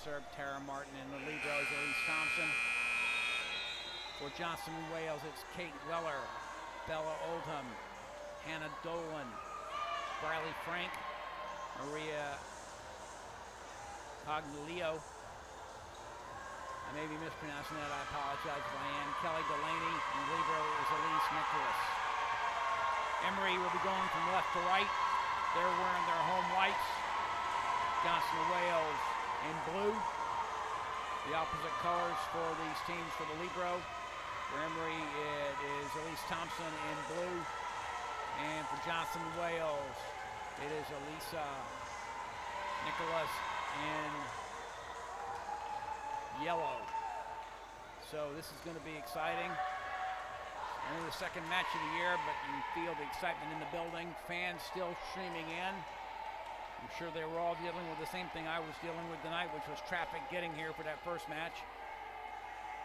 serve, Tara Martin, and the libero is Elise Thompson. For Johnson and Wales, it's Kate Weller, Bella Oldham, Hannah Dolan, Briley Frank, Maria Cognilio. I may be mispronouncing that, I apologize if I am. Kelly Delaney, and libero is Elise Nicholas. Emory will be going from left to right. They're wearing their home whites. Johnson and Wales in blue. The opposite colors for these teams for the libero. For Emory, it is Elise Thompson in blue. And for Johnson and Wales, it is Elisa Nicholas in yellow. So this is going to be exciting. Only the second match of the year, but you feel the excitement in the building. Fans still streaming in. I'm sure they were all dealing with the same thing I was dealing with tonight, which was traffic getting here for that first match.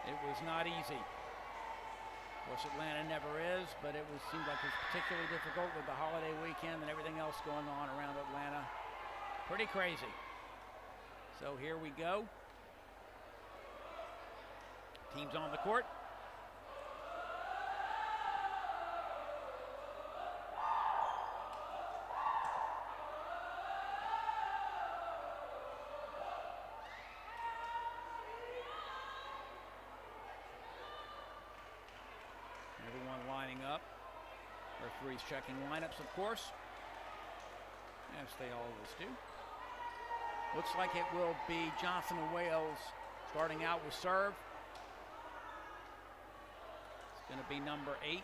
It was not easy. Of course, Atlanta never is, but it seemed like it was particularly difficult with the holiday weekend and everything else going on around Atlanta. Pretty crazy. So here we go. Teams on the court. Everyone lining up. Referees checking lineups, of course, as they always do. Looks like it will be Johnson and Wales starting out with serve. It's going to be number 8,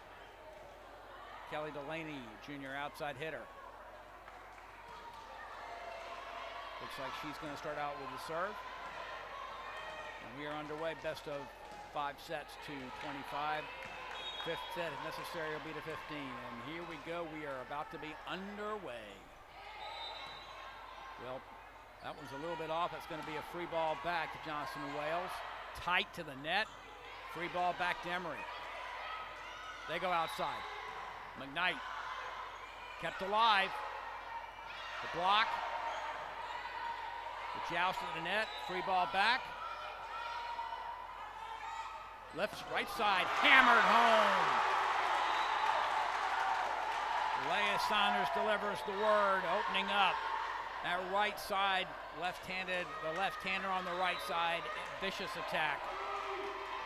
Kelly Delaney, junior outside hitter. Looks like she's going to start out with the serve. And we are underway, best of 5 sets to 25. Fifth set, if necessary, will be to 15. And here we go. We are about to be underway. Well, that one's a little bit off. It's going to be a free ball back to Johnson and Wales. Tight to the net. Free ball back to Emory. They go outside. McKnight kept alive. The block. The joust to the net. Free ball back. Right side, hammered home. Leah Saunders delivers the word, opening up. That right side, left-handed, the left-hander on the right side, vicious attack.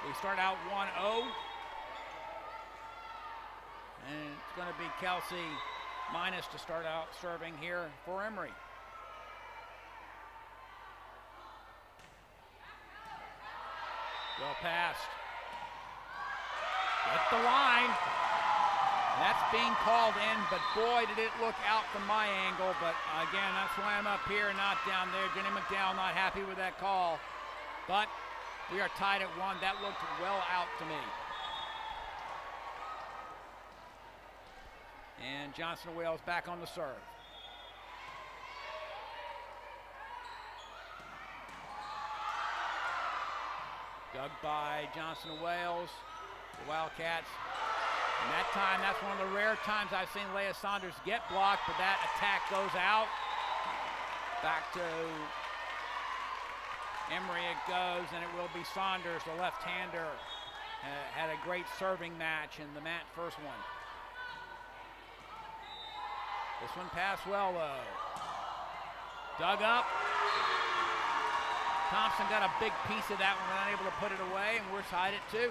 We start out 1-0. And it's going to be Kelsey Minus to start out serving here for Emory. Well passed. At the line. That's being called in, but boy, did it look out from my angle. But again, that's why I'm up here, not down there. Jenny McDowell not happy with that call. But we are tied at 1. That looked well out to me. And Johnson and Wales back on the serve. Dug by Johnson and Wales. The Wildcats. And that time, that's one of the rare times I've seen Leah Saunders get blocked, but that attack goes out. Back to Emory it goes, and it will be Saunders, the left-hander. Had a great serving match in the first one. This one passed well, though. Dug up. Thompson got a big piece of that one, unable to put it away, and we're tied at 2.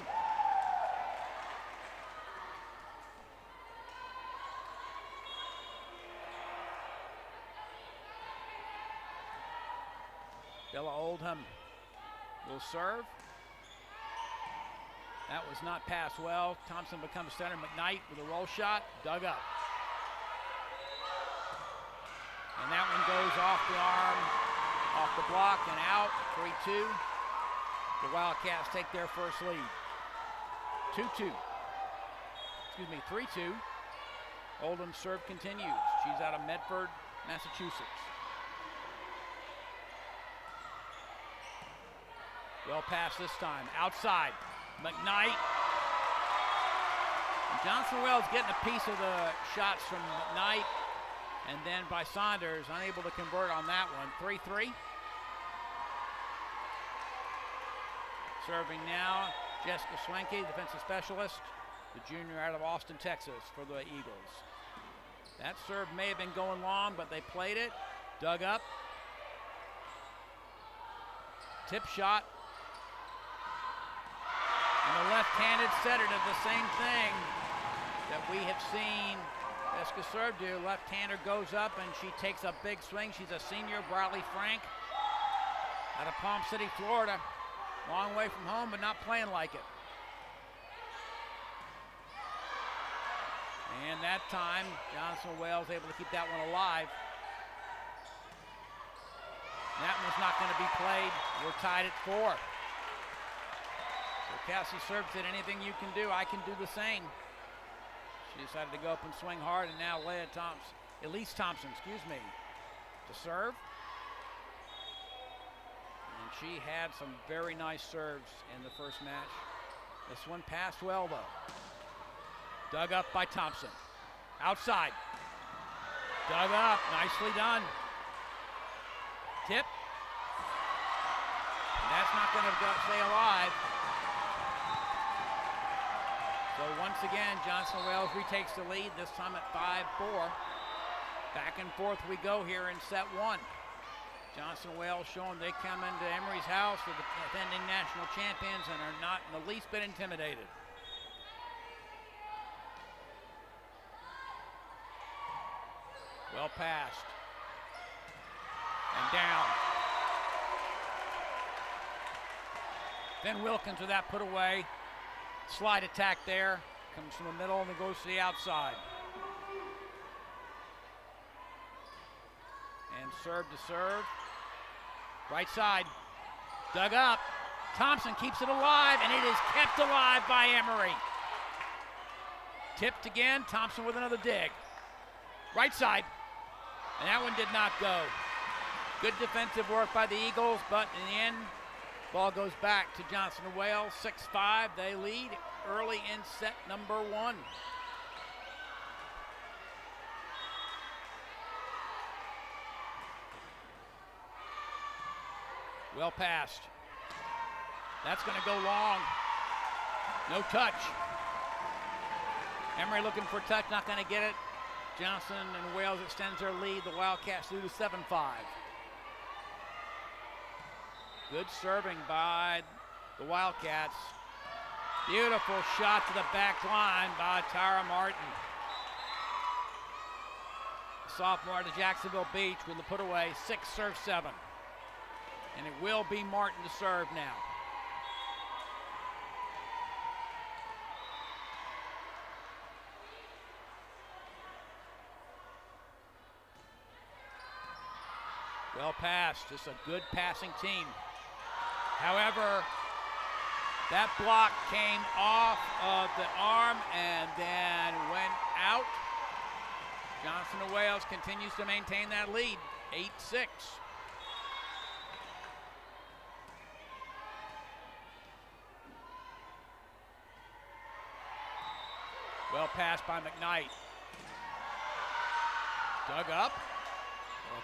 Bella Oldham will serve. That was not passed well. Thompson becomes center. McKnight with a roll shot, dug up. And that one goes off the arm, off the block and out, 3-2. The Wildcats take their first lead. 2-2. Excuse me, 3-2. Oldham's serve continues. She's out of Medford, Massachusetts. Well passed this time, outside, McKnight. And Johnson Wells getting a piece of the shots from McKnight, and then by Saunders, unable to convert on that one, 3-3. Serving now, Jessica Swenke, defensive specialist, the junior out of Austin, Texas for the Eagles. That serve may have been going long, but they played it. Dug up. Tip shot. And the left-handed setter did the same thing that we have seen Jessica serve do. Left-hander goes up and she takes a big swing. She's a senior, Bradley Frank, out of Palm City, Florida. Long way from home, but not playing like it. And that time, Johnson Wales able to keep that one alive. That one's not going to be played. We're tied at 4. So Cassie serves it. Anything you can do, I can do the same. She decided to go up and swing hard, and now Elise Thompson, to serve. And she had some very nice serves in the first match. This one passed well, though. Dug up by Thompson. Outside. Dug up. Nicely done. Tip. And that's not going to stay alive. So once again, Johnson Wales retakes the lead, this time at 5-4. Back and forth we go here in set 1. Johnson Wales showing they come into Emory's house with the defending national champions and are not in the least bit intimidated. Well passed. And down. Then Wilkins with that put away. Slide attack there. Comes from the middle and then goes to the outside. And serve to serve. Right side. Dug up. Thompson keeps it alive, and it is kept alive by Emory. Tipped again. Thompson with another dig. Right side. And that one did not go. Good defensive work by the Eagles, but in the end, ball goes back to Johnson & Wales, 6-5. They lead early in set number 1. Well passed. That's going to go long. No touch. Emory looking for a touch, not going to get it. Johnson and Wales extends their lead. The Wildcats lead to 7-5. Good serving by the Wildcats. Beautiful shot to the back line by Tyra Martin. Sophomore out of Jacksonville Beach with the put away, 6-7. And it will be Martin to serve now. Well passed, just a good passing team. However, that block came off of the arm and then went out. Johnson & Wales continues to maintain that lead, 8-6. Well passed by McKnight. Dug up,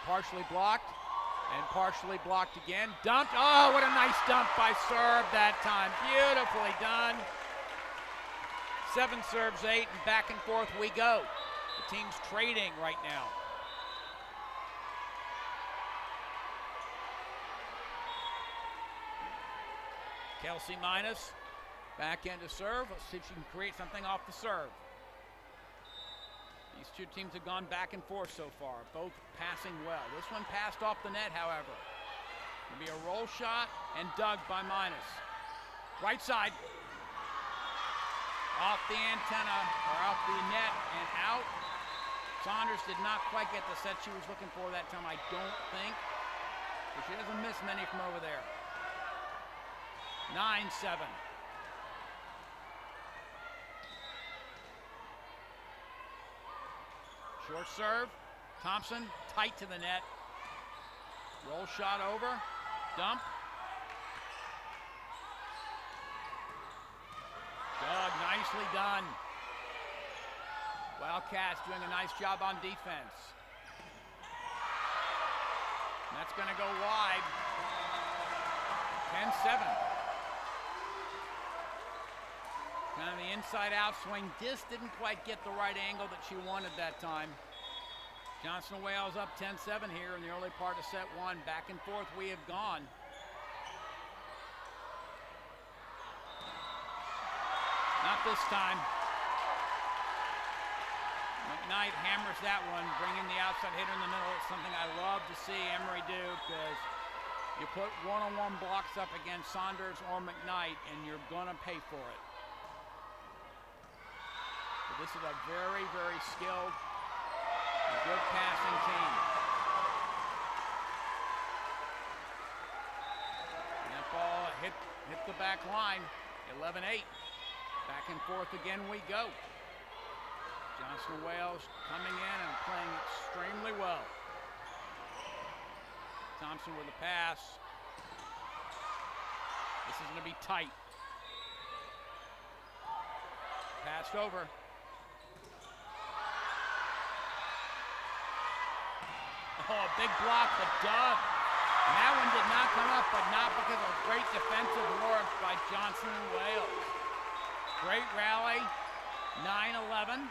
partially blocked. And partially blocked again. Dumped. Oh, what a nice dump by serve that time. Beautifully done. 7 serves, 8, and back and forth we go. The team's trading right now. Kelsey Minus back in to serve. Let's see if she can create something off the serve. These two teams have gone back and forth so far, both passing well. This one passed off the net, however. It'll be a roll shot and dug by Minus. Right side. Off the antenna, or off the net and out. Saunders did not quite get the set she was looking for that time, I don't think. But she doesn't miss many from over there. 9-7. Short serve, Thompson tight to the net. Roll shot over, dump. Doug, nicely done. Wildcats doing a nice job on defense. And that's going to go wide. 10-7. Kind of the inside-out swing. Just didn't quite get the right angle that she wanted that time. Johnson Wales up 10-7 here in the early part of set one. Back and forth we have gone. Not this time. McKnight hammers that one, bringing the outside hitter in the middle. It's something I love to see Emory do, because you put one-on-one blocks up against Saunders or McKnight, and you're going to pay for it. But this is a very, very skilled, good passing team. And that ball hit the back line, 11-8. Back and forth again we go. Johnson Wales coming in and playing extremely well. Thompson with a pass. This is going to be tight. Passed over. Oh, big block, but dug. And that one did not come up, but not because of great defensive work by Johnson and Wales. Great rally, 9-11.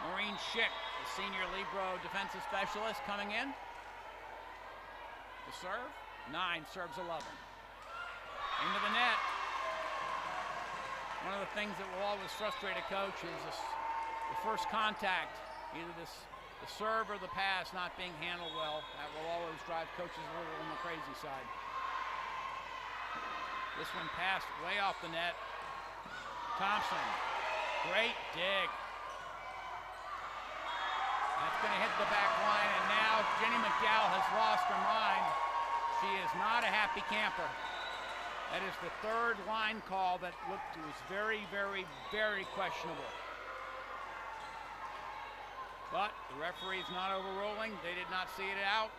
Maureen Schick, the senior Libero defensive specialist, coming in. The serve, 9 serves 11. Into the net. One of the things that will always frustrate a coach is the first contact, either the serve or the pass not being handled well. That will always drive coaches a little on the crazy side. This one passed way off the net. Thompson, great dig. That's going to hit the back line, and now Jenny McDowell has lost her mind. She is not a happy camper. That is the third line call that was very, very, very questionable. But the referee is not overruling. They did not see it out.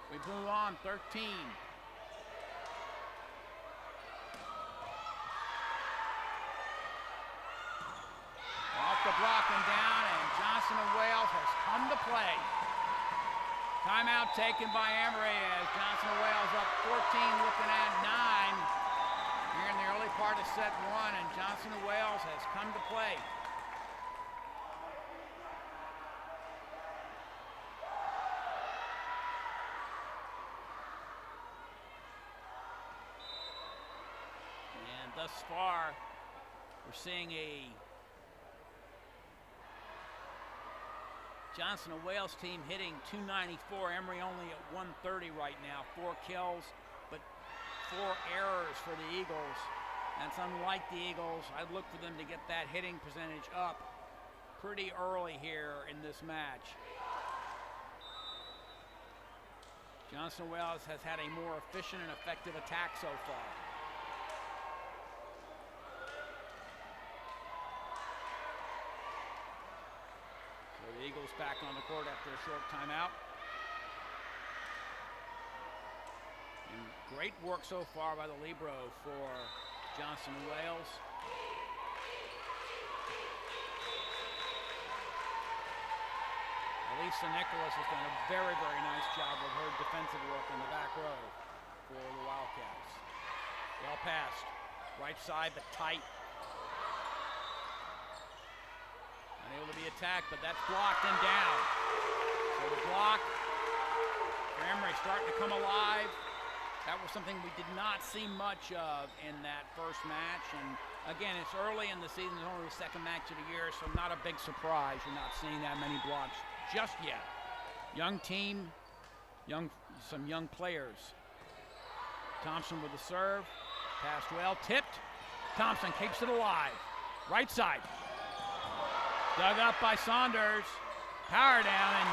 We move on, 13. Off the block and down, and Johnson and Wales has come to play. Timeout taken by Emory as Johnson and Wales up 14, looking at 9 here in the early part of set one, and Johnson and Wales has come to play. And thus far, we're seeing a Johnson and Wales team hitting .294. Emory only at .130 right now. 4 kills, but 4 errors for the Eagles. That's unlike the Eagles. I'd look for them to get that hitting percentage up pretty early here in this match. Johnson and Wales has had a more efficient and effective attack so far. The Eagles back on the court after a short timeout. And great work so far by the Libero for Johnson and Wales. Elisa Nicholas has done a very, very nice job of her defensive work in the back row for the Wildcats. Well passed. Right side, but tight. Able to be attacked, but that's blocked and down. So the block for Emory starting to come alive. That was something we did not see much of in that first match. And again, it's early in the season. It's only the second match of the year, so not a big surprise. You're not seeing that many blocks just yet. Young team, some young players. Thompson with the serve. Passed well, tipped. Thompson keeps it alive. Right side. Dug up by Saunders, power down, and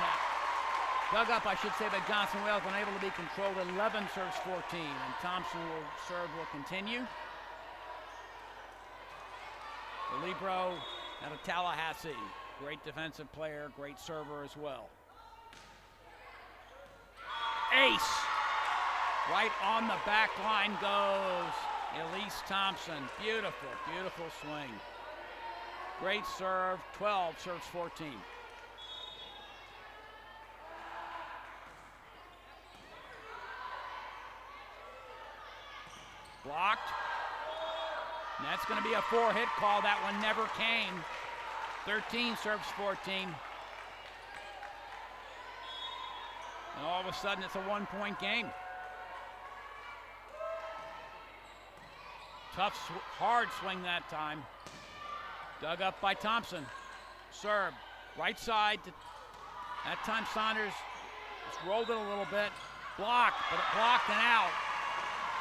dug up, I should say, by Johnson Wales, unable to be controlled. 11 serves 14, and Thompson will continue. The Libero out of Tallahassee, great defensive player, great server as well. Ace, right on the back line goes Elise Thompson. Beautiful, beautiful swing. Great serve, 12 serves 14. Blocked. And that's going to be a 4-hit call. That one never came. 13 serves 14. And all of a sudden, it's a 1-point game. Tough, hard swing that time. Dug up by Thompson. Serve. Right side. That time Saunders just rolled it a little bit. Blocked, but it blocked and out.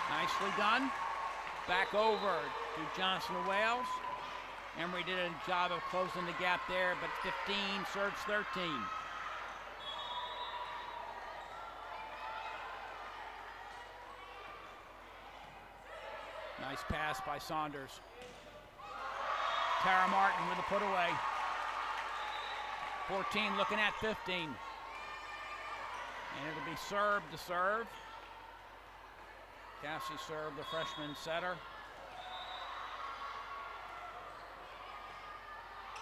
Nicely done. Back over to Johnson of Wales. Emory did a job of closing the gap there, but 15 serves 13. Nice pass by Saunders. Tara Martin with a put away. 14 looking at 15. And it'll be serve to serve. Cassie served the freshman setter.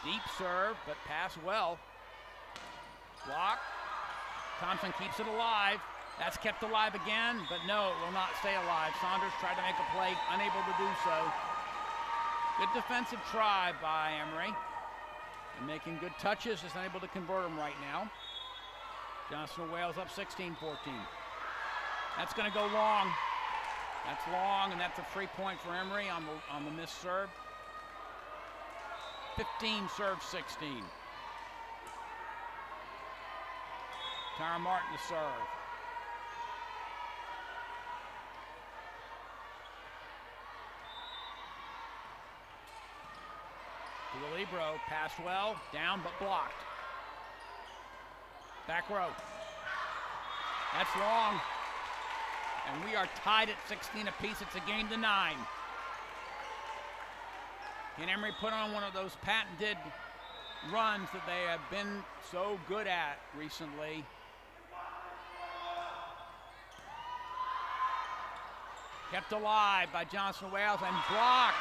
Deep serve, but pass well. Block. Thompson keeps it alive. That's kept alive again, but no, it will not stay alive. Saunders tried to make a play, unable to do so. Good defensive try by Emory. And making good touches, just unable to convert them right now. Johnson of Wales up 16-14. That's going to go long. That's long, and that's a free point for Emory on the missed serve. 15 serves 16. Tara Martin to serve. To the libero, passed well, down but blocked. Back row. That's long. And we are tied at 16 apiece. It's a game to 9. Can Emory put on one of those patented runs that they have been so good at recently? Kept alive by Johnson Wales and blocked.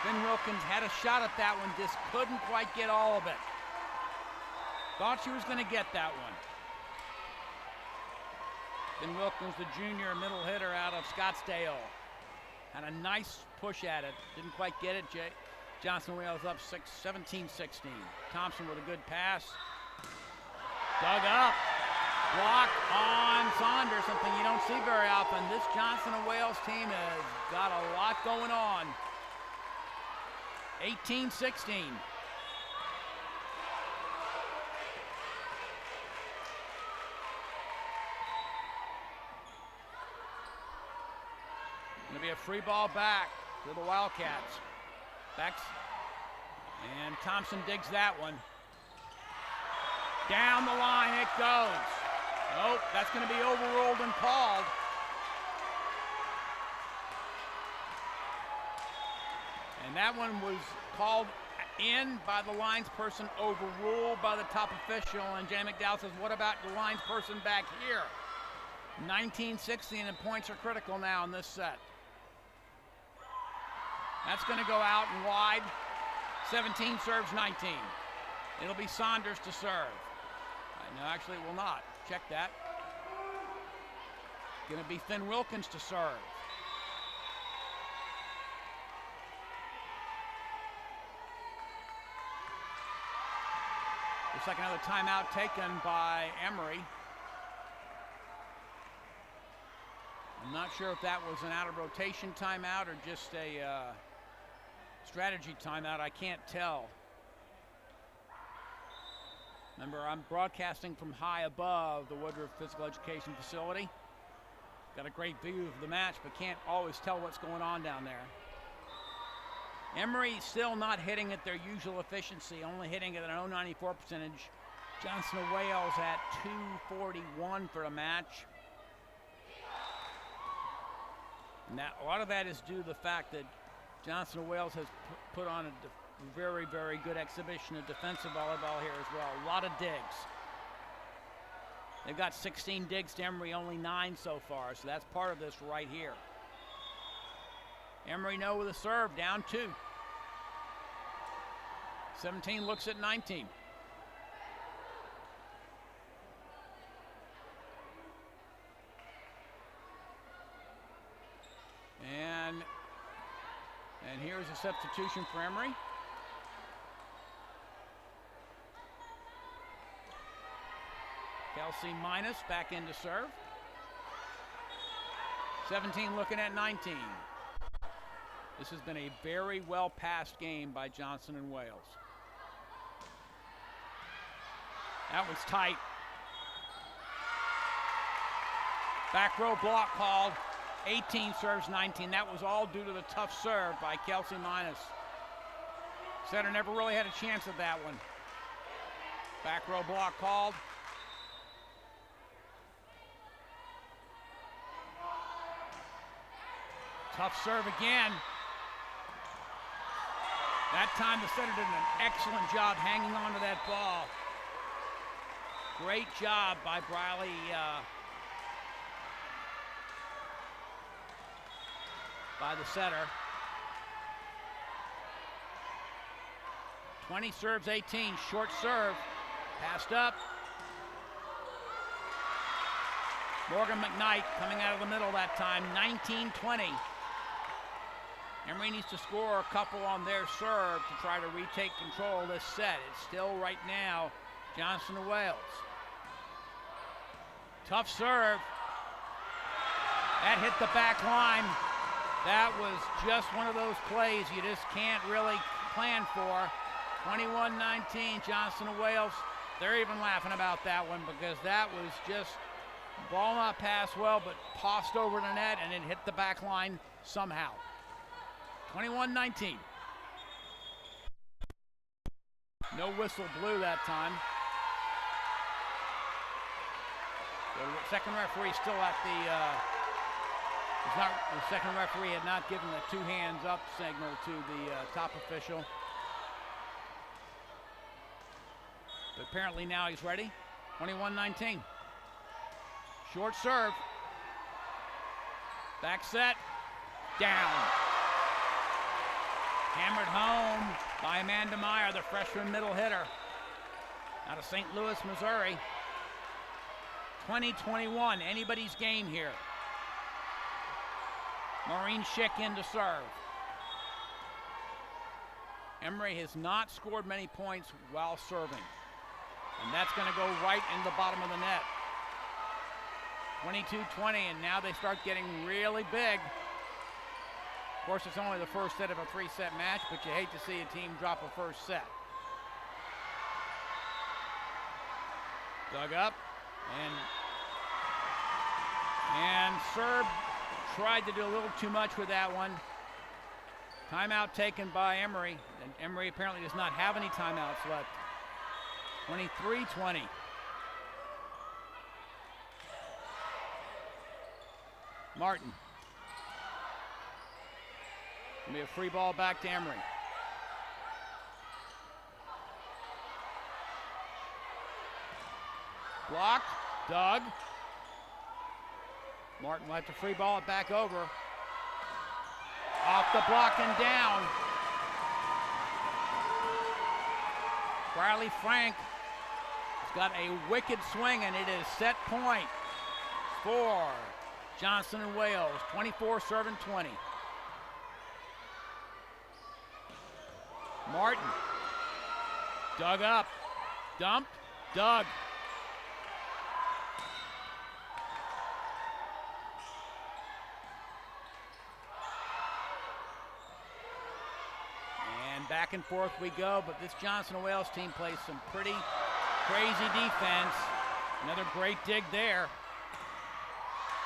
Finn Wilkins had a shot at that one, just couldn't quite get all of it. Thought she was going to get that one. Finn Wilkins, the junior middle hitter out of Scottsdale. Had a nice push at it. Didn't quite get it. Johnson Wales up 17-16. Thompson with a good pass. Dug up. Block on Saunders, something you don't see very often. This Johnson and Wales team has got a lot going on. 18-16. Going to be a free ball back to the Wildcats. Backs, and Thompson digs that one. Down the line it goes. Nope, that's going to be overruled and called. And that one was called in by the linesperson, overruled by the top official. And Jay McDowell says, what about the linesperson back here? 19-16, and points are critical now in this set. That's going to go out and wide. 17 serves 19. It'll be Saunders to serve. No, actually it will not. Check that. Going to be Finn Wilkins to serve. Looks like another timeout taken by Emory. I'm not sure if that was an out of rotation timeout or just a strategy timeout. I can't tell. Remember, I'm broadcasting from high above the Woodruff Physical Education Facility. Got a great view of the match, but can't always tell what's going on down there. Emory still not hitting at their usual efficiency, only hitting at an .094 percentage. Johnson of Wales at .241 for a match. Now, a lot of that is due to the fact that Johnson of Wales has put on a very, very good exhibition of defensive volleyball here as well. A lot of digs. They've got 16 digs to Emory, only 9 so far, so that's part of this right here. Emory no with a serve, down 2. 17 looks at 19. And And here's a substitution for Emory. Kelsey Minus back in to serve. 17 looking at 19. This has been a very well-passed game by Johnson and Wales. That was tight. Back row block called. 18 serves 19. That was all due to the tough serve by Kelsey Minus. Setter never really had a chance at that one. Back row block called. Tough serve again. That time the setter did an excellent job hanging on to that ball. Great job by Briley. By the setter. 20 serves 18, short serve, passed up. Morgan McKnight coming out of the middle that time, 19-20. Emory needs to score a couple on their serve to try to retake control of this set. It's still right now Johnson and Wales. Tough serve. That hit the back line. That was just one of those plays you just can't really plan for. 21-19, Johnson and Wales. They're even laughing about that one because that was just ball not passed well, but tossed over the net and it hit the back line somehow. 21-19. No whistle blew that time. The second referee still at the second referee had not given the 2 hands up signal to the top official. But apparently now he's ready. 21-19. Short serve. Back set. Down. Hammered home by Amanda Meyer, the freshman middle hitter out of St. Louis, Missouri. 20-21, anybody's game here. Maureen Schick in to serve. Emory has not scored many points while serving. And that's going to go right in the bottom of the net. 22-20, and now they start getting really big. Of course, it's only the first set of a 3-set match, but you hate to see a team drop a first set. Dug up, and Serb tried to do a little too much with that one. Timeout taken by Emory, and Emory apparently does not have any timeouts left. 23-20. Martin. Gonna be a free ball back to Emory. Blocked, dug. Martin will have to free ball it back over. Off the block and down. Riley Frank has got a wicked swing, and it is set point for Johnson and Wales. 24 serving 20. Martin. Dug up. Dumped. Dug. And back and forth we go, but this Johnson and Wales team plays some pretty crazy defense. Another great dig there.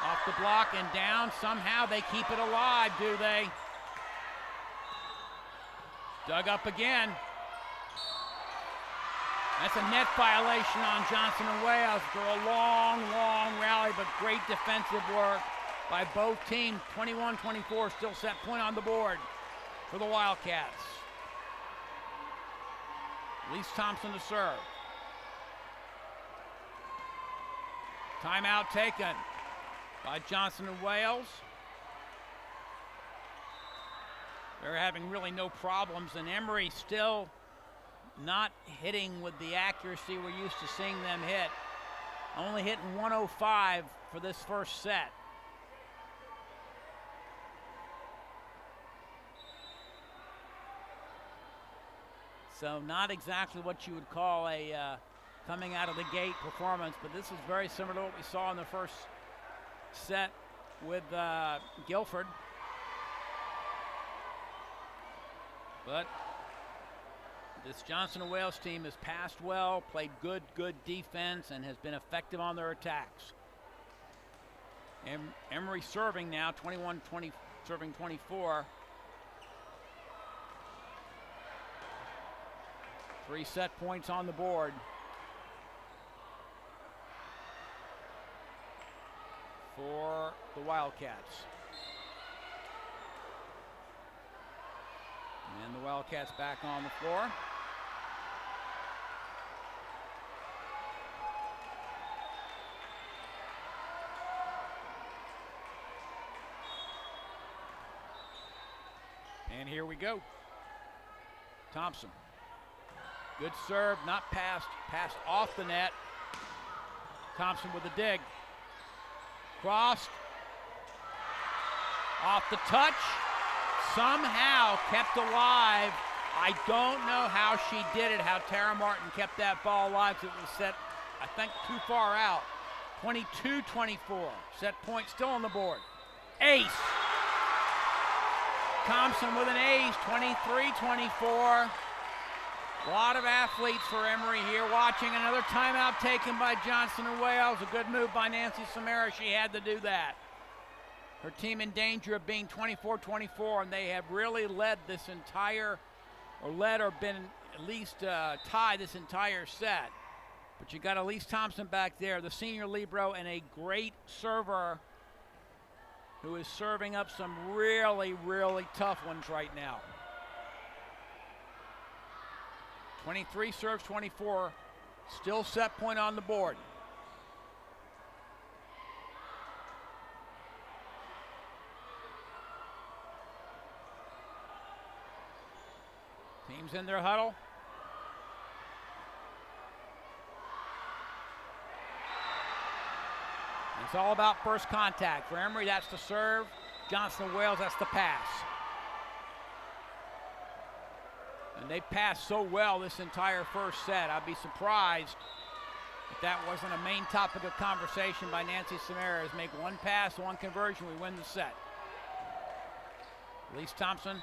Off the block and down. Somehow they keep it alive, do they? Dug up again. That's a net violation on Johnson and Wales for a long, long rally, but great defensive work by both teams. 21-24, still set point on the board for the Wildcats. Elise Thompson to serve. Timeout taken by Johnson and Wales. They're having really no problems, and Emory still not hitting with the accuracy we're used to seeing them hit. Only hitting 105 for this first set. So not exactly what you would call a coming out of the gate performance, but this is very similar to what we saw in the first set with Guilford. But this Johnson & Wales team has passed well, played good defense, and has been effective on their attacks. Emory serving now, 21-20, serving 24. 3 set points on the board. For the Wildcats. And the Wildcats back on the floor. And here we go. Thompson. Good serve, not passed. Passed off the net. Thompson with a dig. Crossed. Off the touch. Somehow kept alive. I don't know how she did it, how Tara Martin kept that ball alive. It was set, I think, too far out. 22-24. Set point still on the board. Ace. Thompson with an ace, 23-24. A lot of athletes for Emory here. Watching another timeout taken by Johnson & Wales. A good move by Nancy Samara. She had to do that. Her team in danger of being 24-24, and they have really led this entire, or been at least tied this entire set. But you got Elise Thompson back there, the senior libero, and a great server who is serving up some really tough ones right now. 23 serves 24, still set point on the board. Teams in their huddle. It's all about first contact. For Emory, that's the serve. Johnson & Wales, that's the pass. And they passed so well this entire first set. I'd be surprised if that wasn't a main topic of conversation by Nancy Samaras. Make one pass, one conversion, we win the set. Elise Thompson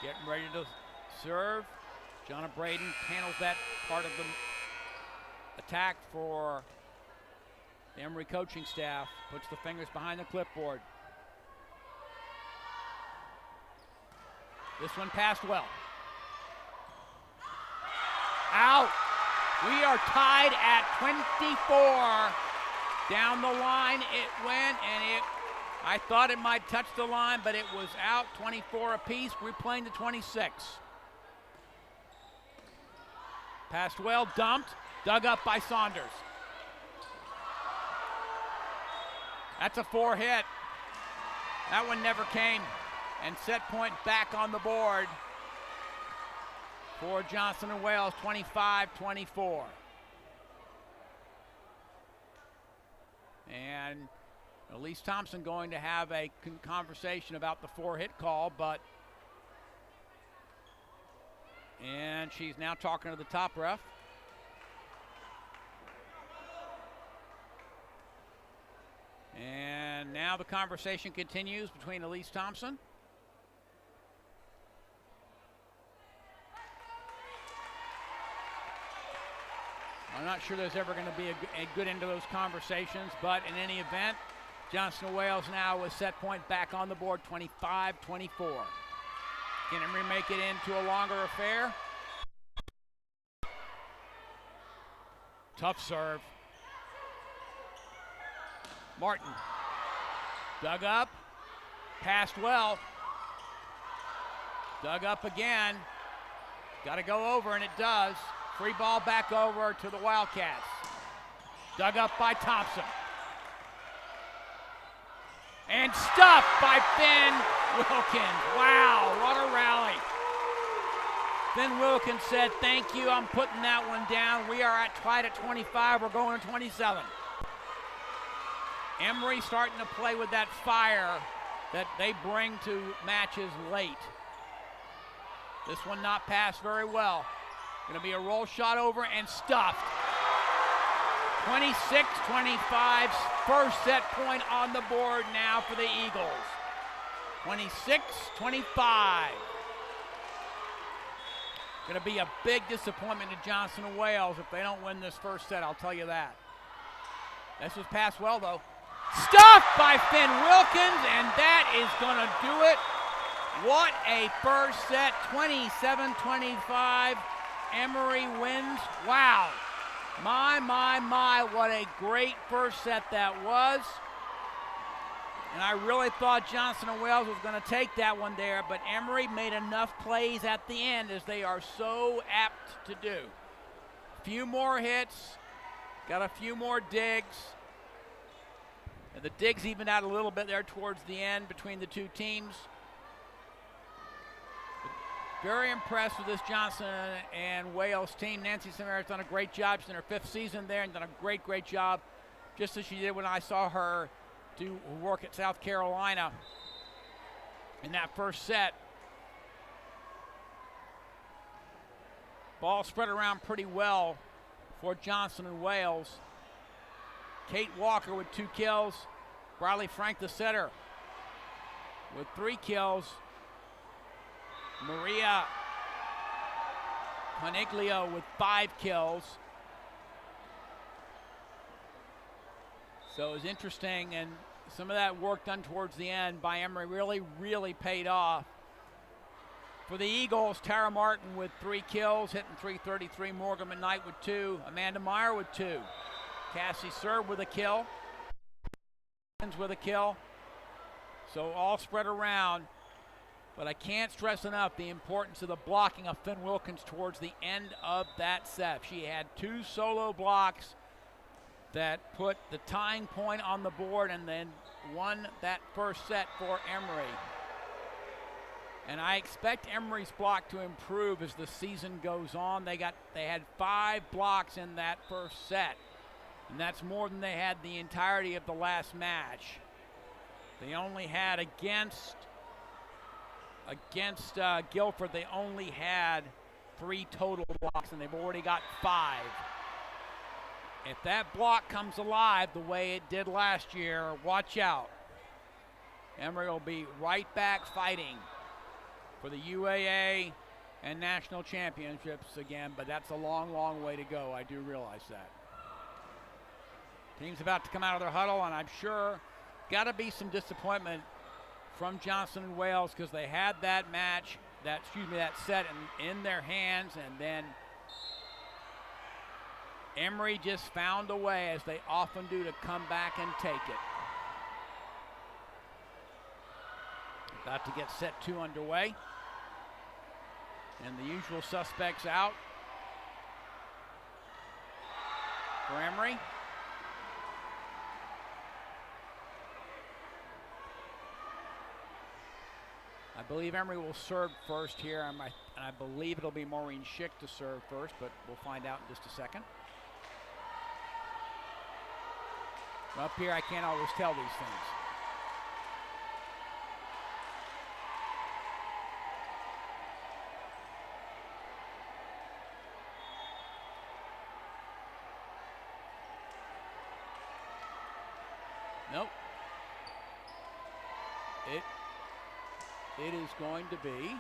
getting ready to serve. Jonna Braden handles that part of the attack for the Emory coaching staff. Puts the fingers behind the clipboard. This one passed well. Out. We are tied at 24. Down the line it went, and I thought it might touch the line, but it was out. 24 apiece. We're playing to 26. Passed well, dumped, dug up by Saunders. That's a 4-hit. That one never came. And set point back on the board for Johnson & Wales, 25-24. And Elise Thompson going to have a conversation about the 4-hit call, and she's now talking to the top ref. And now the conversation continues between Elise Thompson I'm not sure there's ever going to be a good end to those conversations, but in any event, Johnson & Wales now with set point back on the board, 25-24. Can Emory make it into a longer affair? Tough serve. Martin dug up, passed well, dug up again, got to go over, and it does. Free ball back over to the Wildcats. Dug up by Thompson. And stuffed by Finn Wilkins. Wow, what a rally. Finn Wilkins said, thank you, I'm putting that one down. We are tied at 25, we're going to 27. Emory starting to play with that fire that they bring to matches late. This one not passed very well. Going to be a roll shot over and stuffed. 26-25, first set point on the board now for the Eagles. 26-25. Going to be a big disappointment to Johnson and Wales if they don't win this first set, I'll tell you that. This was passed well, though. Stuffed by Finn Wilkins, and that is going to do it. What a first set, 27-25. Emory wins. Wow. My, what a great first set that was. And I really thought Johnson and Wales was going to take that one there, but Emory made enough plays at the end, as they are so apt to do. A few more hits, got a few more digs. And the digs evened out a little bit there towards the end between the two teams. Very impressed with this Johnson and Wales team. Nancy Samara has done a great job. She's in her 5th season there and done a great job, just as she did when I saw her do work at South Carolina in that first set. Ball spread around pretty well for Johnson and Wales. Kate Walker with 2 kills. Briley Frank, the setter, with 3 kills. Maria Coniglio with 5 kills. So it was interesting, and some of that work done towards the end by Emory really paid off. For the Eagles, Tara Martin with 3 kills, hitting .333. Morgan McKnight with 2. Amanda Meyer with 2. Cassie Serb with a kill. With a kill. So all spread around. But I can't stress enough the importance of the blocking of Finn Wilkins towards the end of that set. She had 2 solo blocks that put the tying point on the board and then won that first set for Emory. And I expect Emory's block to improve as the season goes on. They had 5 blocks in that first set, and that's more than they had the entirety of the last match. They only had against Guilford, they only had 3 total blocks, and they've already got 5. If that block comes alive the way it did last year, watch out. Emory will be right back fighting for the UAA and national championships again, but that's a long way to go. I do realize that. Team's about to come out of their huddle, and I'm sure got to be some disappointment from Johnson and Wales, because they had that match, that set in their hands, and then Emory just found a way, as they often do, to come back and take it. About to get set 2 underway. And the usual suspects out for Emory. I believe Emory will serve first here, and I believe it'll be Maureen Schick to serve first, but we'll find out in just a second. Up here, I can't always tell these things. Nope. It is going to be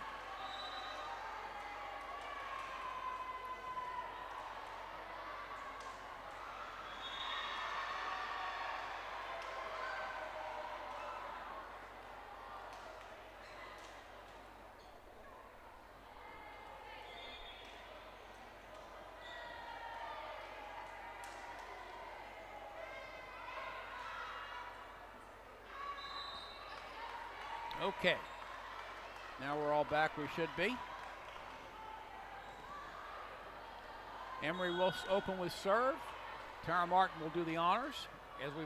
okay. Now we're all back, we should be. Emory will open with serve. Tara Martin will do the honors as we.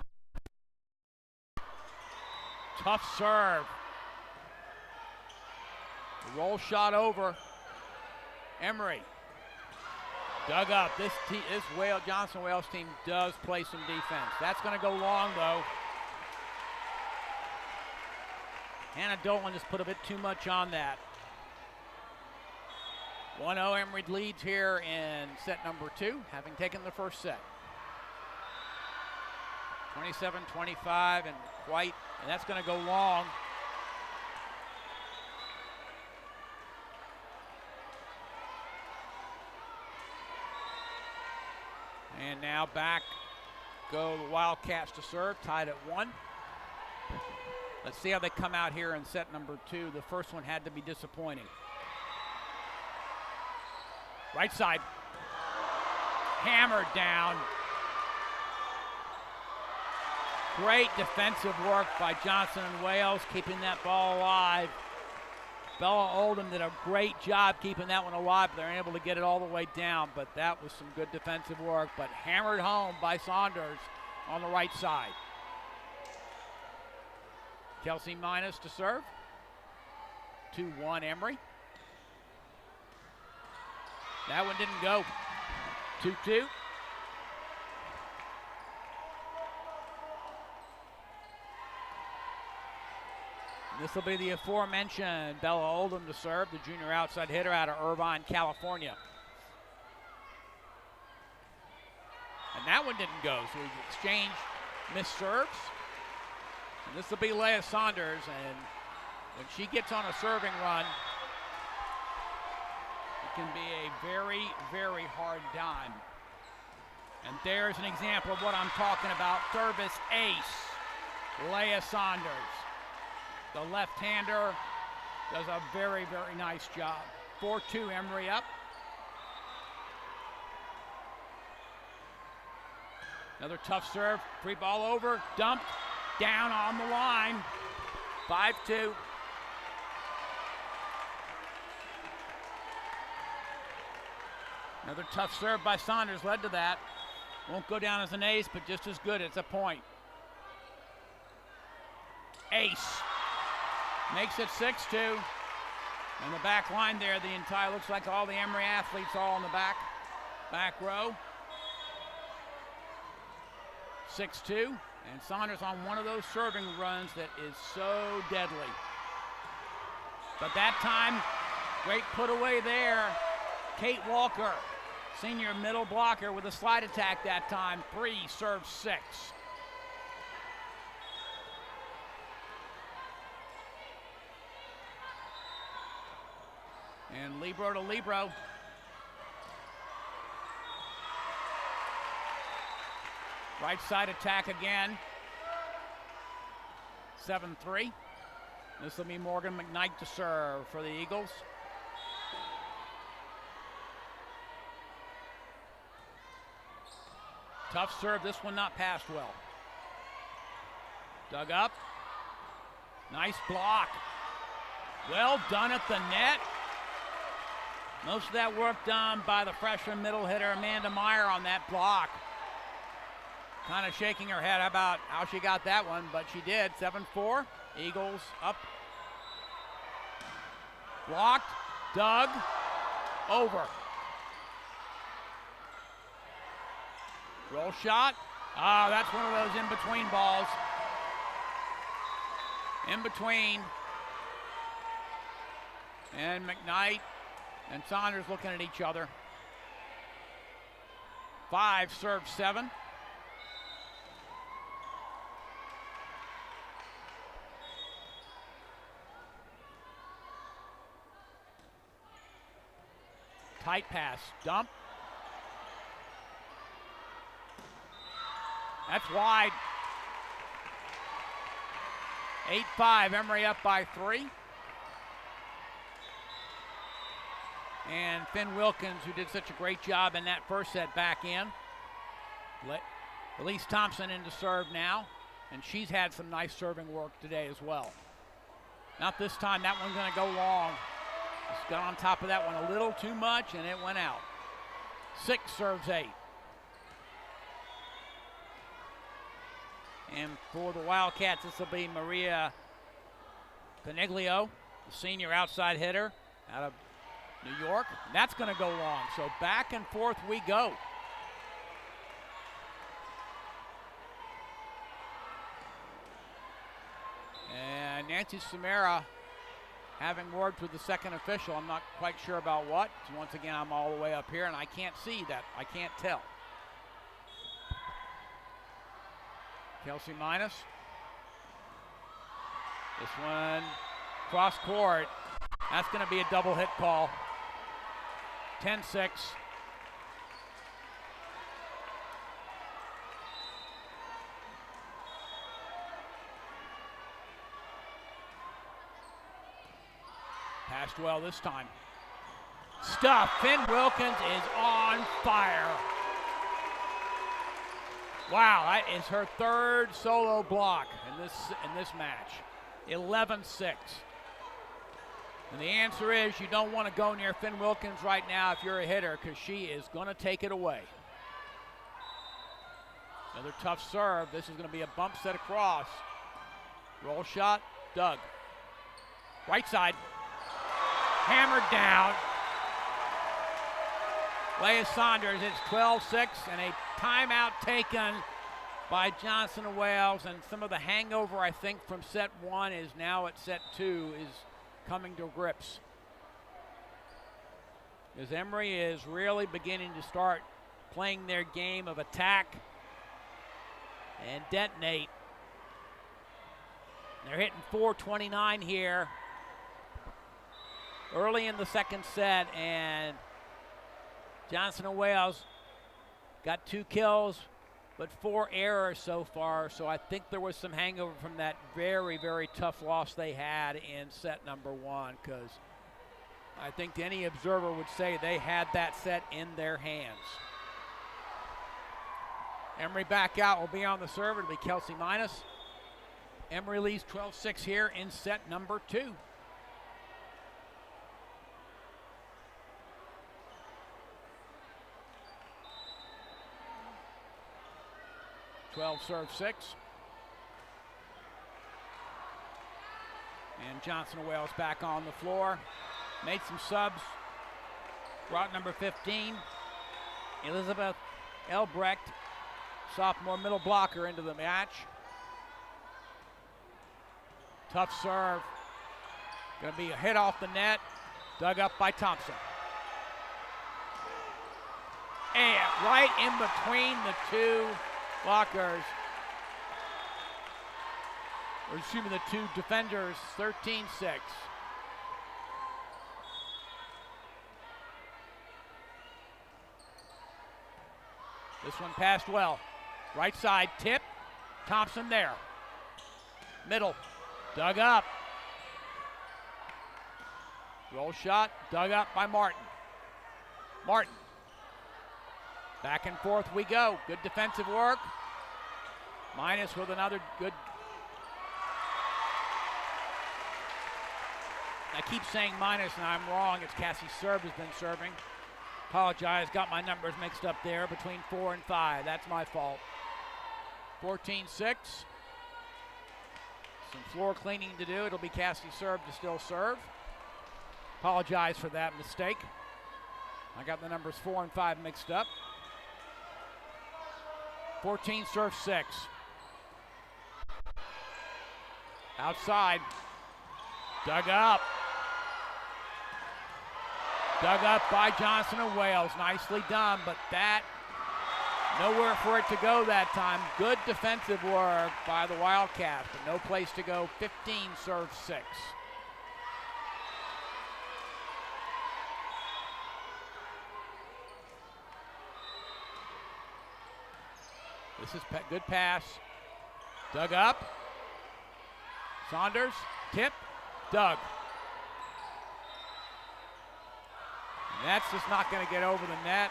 Tough serve. The roll shot over. Emory dug up. This Johnson Wales team does play some defense. That's going to go long, though. Hannah Dolan just put a bit too much on that. 1-0 Emory leads here in set number 2, having taken the first set. 27-25 and White, and that's going to go long. And now back go the Wildcats to serve, tied at 1. Let's see how they come out here in set number 2. The first one had to be disappointing. Right side. Hammered down. Great defensive work by Johnson and Wales, keeping that ball alive. Bella Oldham did a great job keeping that one alive. They're able to get it all the way down, but that was some good defensive work, but hammered home by Saunders on the right side. Kelsey Minus to serve. 2-1 Emory. That one didn't go. 2-2. This will be the aforementioned Bella Oldham to serve, the junior outside hitter out of Irvine, California. And that one didn't go, so we exchange missed serves. And this will be Leah Saunders, and when she gets on a serving run, it can be a very, very hard dime. And there's an example of what I'm talking about. Service ace, Leah Saunders. The left-hander does a very, very nice job. 4-2 Emory up. Another tough serve, free ball over, dumped, down on the line. 5-2. Another tough serve by Saunders led to that. Won't go down as an ace, but just as good. It's a point. Ace. Makes it 6-2. And the back line there, the entire, looks like all the Emory athletes all in the back row. 6-2. And Saunders on one of those serving runs that is so deadly. But that time, great put away there. Kate Walker, senior middle blocker with a slide attack that time. 3 serves 6. And libero to libero. Right side attack again. 7-3. This will be Morgan McKnight to serve for the Eagles. Tough serve, this one not passed well. Dug up. Nice block. Well done at the net. Most of that work done by the freshman middle hitter Amanda Meyer on that block. Kind of shaking her head about how she got that one, but she did. 7-4. Eagles up. Blocked. Dug. Over. Roll shot. Ah, that's one of those in-between balls. In between. And McKnight and Saunders looking at each other. 5 serve 7. Tight pass, dump. That's wide. 8-5, Emory up by 3. And Finn Wilkins, who did such a great job in that first set, back in. Elise Thompson in to serve now, and she's had some nice serving work today as well. Not this time, that one's gonna go long. Just got on top of that one a little too much, and it went out. 6 serves 8. And for the Wildcats, this will be Maria Coniglio, the senior outside hitter out of New York. And that's going to go long. So back and forth we go. And Nancy Samara having words with the second official. I'm not quite sure about what. So once again, I'm all the way up here, and I can't see that. I can't tell. Kelsey minus. This one cross court. That's going to be a double hit call. 10-6. Passed well this time. Stuff. Finn Wilkins is on fire. Wow, that is her third solo block in this match. 11-6. And the answer is you don't want to go near Finn Wilkins right now if you're a hitter, because she is going to take it away. Another tough serve. This is going to be a bump set across. Roll shot, Doug. Right side. Hammered down. Leah Saunders, it's 12-6, and a timeout taken by Johnson of Wales, and some of the hangover, I think, from set one is now at set two is coming to grips. As Emory is really beginning to start playing their game of attack and detonate. They're hitting .429 here early in the second set, and Johnson of Wales got 2 kills, but 4 errors so far. So I think there was some hangover from that very, very tough loss they had in set number 1, because I think any observer would say they had that set in their hands. Emory back out, will be on the serve. It'll be Kelsey minus. Emory leads 12-6 here in set number 2. Serve 6. And Johnson of Wales back on the floor. Made some subs. Brought number 15, Elizabeth Elbrecht, sophomore middle blocker, into the match. Tough serve. Going to be a hit off the net. Dug up by Thompson. And right in between the two blockers, or excuse me, the two defenders, 13-6. This one passed well. Right side tip. Thompson there. Middle. Dug up. Roll shot. Dug up by Martin. Martin. Back and forth we go. Good defensive work. Minus with another good. I keep saying minus and I'm wrong. It's Cassie Serb has been serving. Apologize, got my numbers mixed up there between 4 and 5. That's my fault. 14-6. Some floor cleaning to do. It'll be Cassie Serb to still serve. Apologize for that mistake. I got the numbers 4 and 5 mixed up. 14 serve 6. Outside. Dug up. Dug up by Johnson of Wales. Nicely done, but that nowhere for it to go that time. Good defensive work by the Wildcats, but no place to go. 15 serve 6. This is good pass. Dug up. Saunders, tip, dug. And that's just not going to get over the net.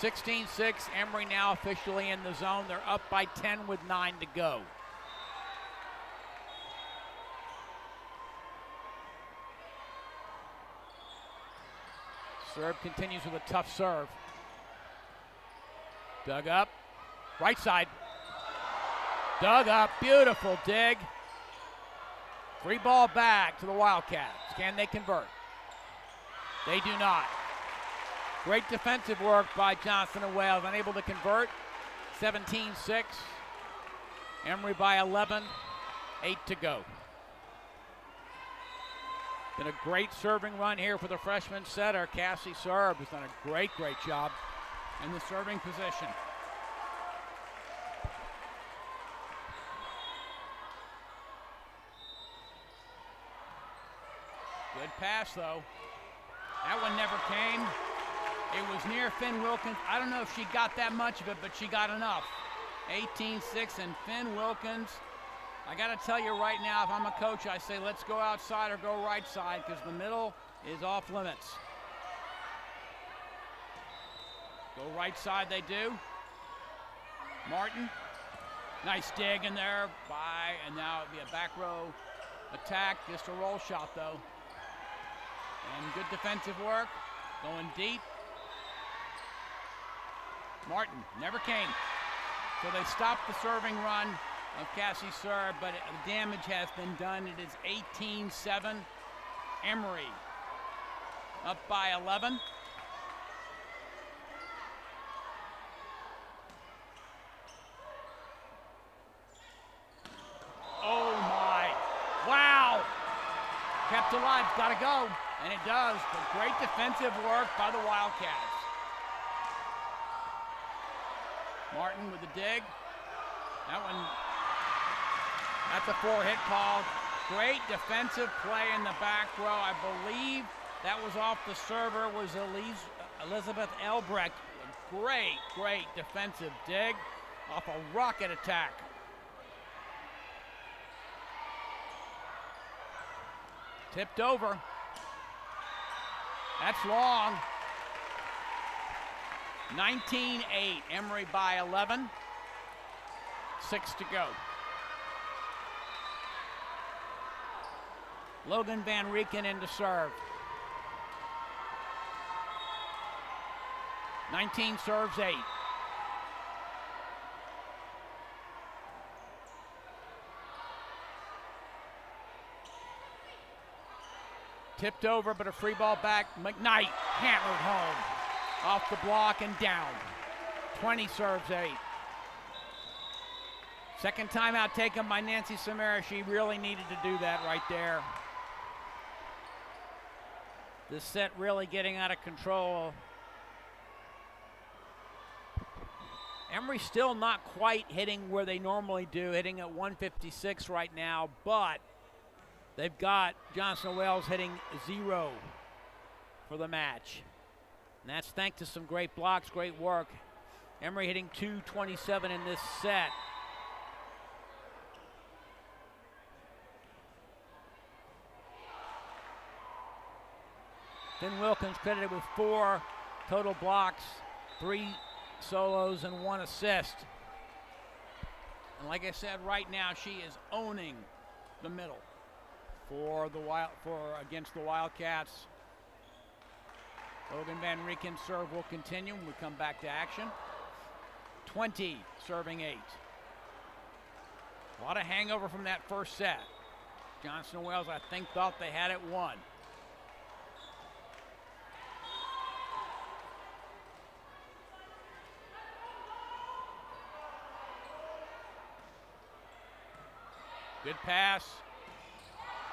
16-6, Emory now officially in the zone. They're up by 10 with 9 to go. Serve continues with a tough serve. Dug up. Right side. Dug up. Beautiful dig. Free ball back to the Wildcats. Can they convert? They do not. Great defensive work by Johnson of Wales. Unable to convert. 17-6. Emory by 11. 8 to go. Been a great serving run here for the freshman setter. Cassie Serb has done a great job in the serving position. Good pass, though. That one never came. It was near Finn Wilkins. I don't know if she got that much of it, but she got enough. 18-6, and Finn Wilkins, I got to tell you right now, if I'm a coach, I say let's go outside or go right side because the middle is off limits. Go right side they do. Martin, nice dig in there and now it'll be a back row attack. Just a roll shot, though. And good defensive work, going deep. Martin never came. So they stopped the serving run of Cassie Serb, but the damage has been done. It is 18-7. Emory up by 11. Oh my, wow. Kept alive, gotta go. And it does, but great defensive work by the Wildcats. Martin with the dig. That one, that's a 4-hit call. Great defensive play in the back row. I believe that was off the server, was Elizabeth Elbrecht. Great defensive dig off a rocket attack. Tipped over. That's long. 19-8, Emory by 11. 6 to go. Logan Van Rieken in to serve. 19 serves 8. Tipped over, but a free ball back. McKnight hammered home. Off the block and down. 20 serves 8. Second timeout taken by Nancy Samara. She really needed to do that right there. This set really getting out of control. Emory still not quite hitting where they normally do, hitting at 156 right now, but they've got Johnson Wells hitting 0 for the match. And that's thanks to some great blocks, great work. Emory hitting 227 in this set. Finn Wilkins credited with 4 total blocks, 3 solos, and 1 assist. And like I said, right now she is owning the middle against the Wildcats. Logan Van Rieken's serve will continue when we come back to action. 20 serving 8. A lot of hangover from that first set. Johnson Wells, I think, thought they had it won. Good pass.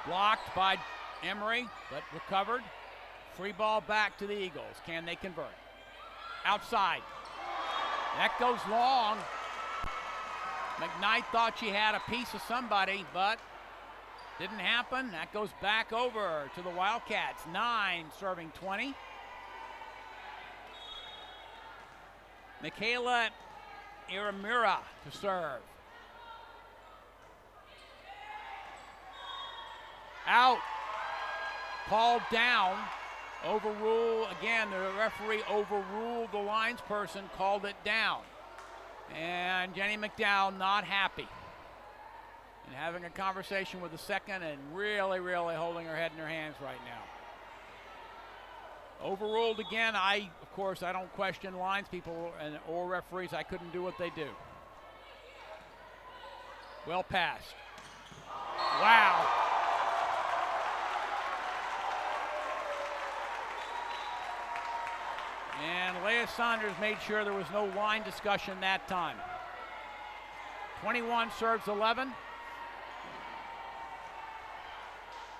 Blocked by Emory, but recovered. Free ball back to the Eagles. Can they convert? Outside. That goes long. McKnight thought she had a piece of somebody, but didn't happen. That goes back over to the Wildcats. 9 serving 20. Michaela Iramura to serve. Out. Called down. Overrule, again, the referee overruled the linesperson, called it down. And Jenny McDowell not happy. And having a conversation with the second and really holding her head in her hands right now. Overruled again. Of course, I don't question lines people or referees. I couldn't do what they do. Well passed. Wow. And Leah Saunders made sure there was no line discussion that time. 21 serves 11.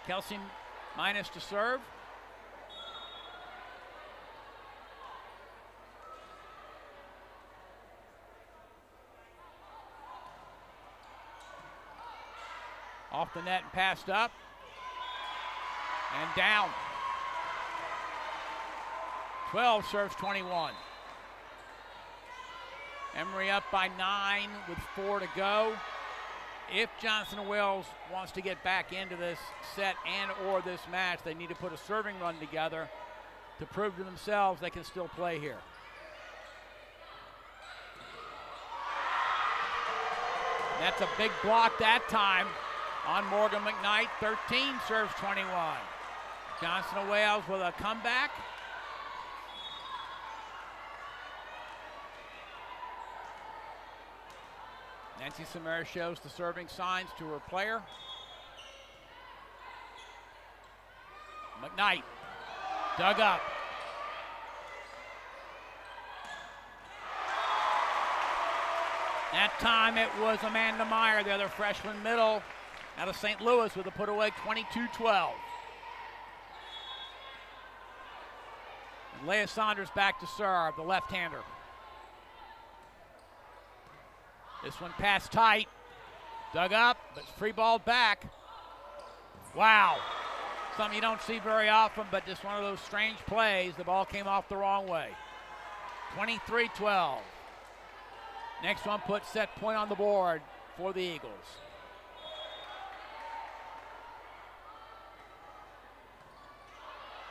Kelsey minus to serve. Off the net and passed up. And down. 12 serves 21. Emory up by 9 with 4 to go. If Johnson & Wales wants to get back into this set and or this match, they need to put a serving run together to prove to themselves they can still play here. And that's a big block that time on Morgan McKnight. 13 serves 21. Johnson & Wales with a comeback. Nancy Samara shows the serving signs to her player. McKnight dug up. That time it was Amanda Meyer, the other freshman middle out of St. Louis, with a put away 22-12. And Leah Saunders back to serve, the left-hander. This one passed tight, dug up, but free ball back. Wow, something you don't see very often, but just one of those strange plays. The ball came off the wrong way. 23-12. Next one puts set point on the board for the Eagles.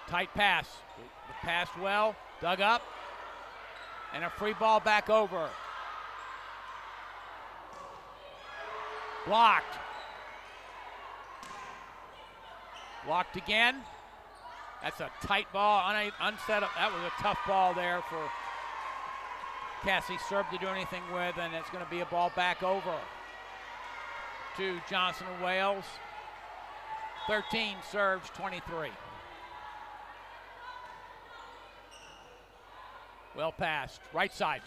Tight pass, passed well, dug up, and a free ball back over. Blocked. Blocked again. That's a tight ball, unset up. That was a tough ball there for Cassie Serb to do anything with, and it's going to be a ball back over to Johnson & Wales. 13 serves 23. Well passed, right side.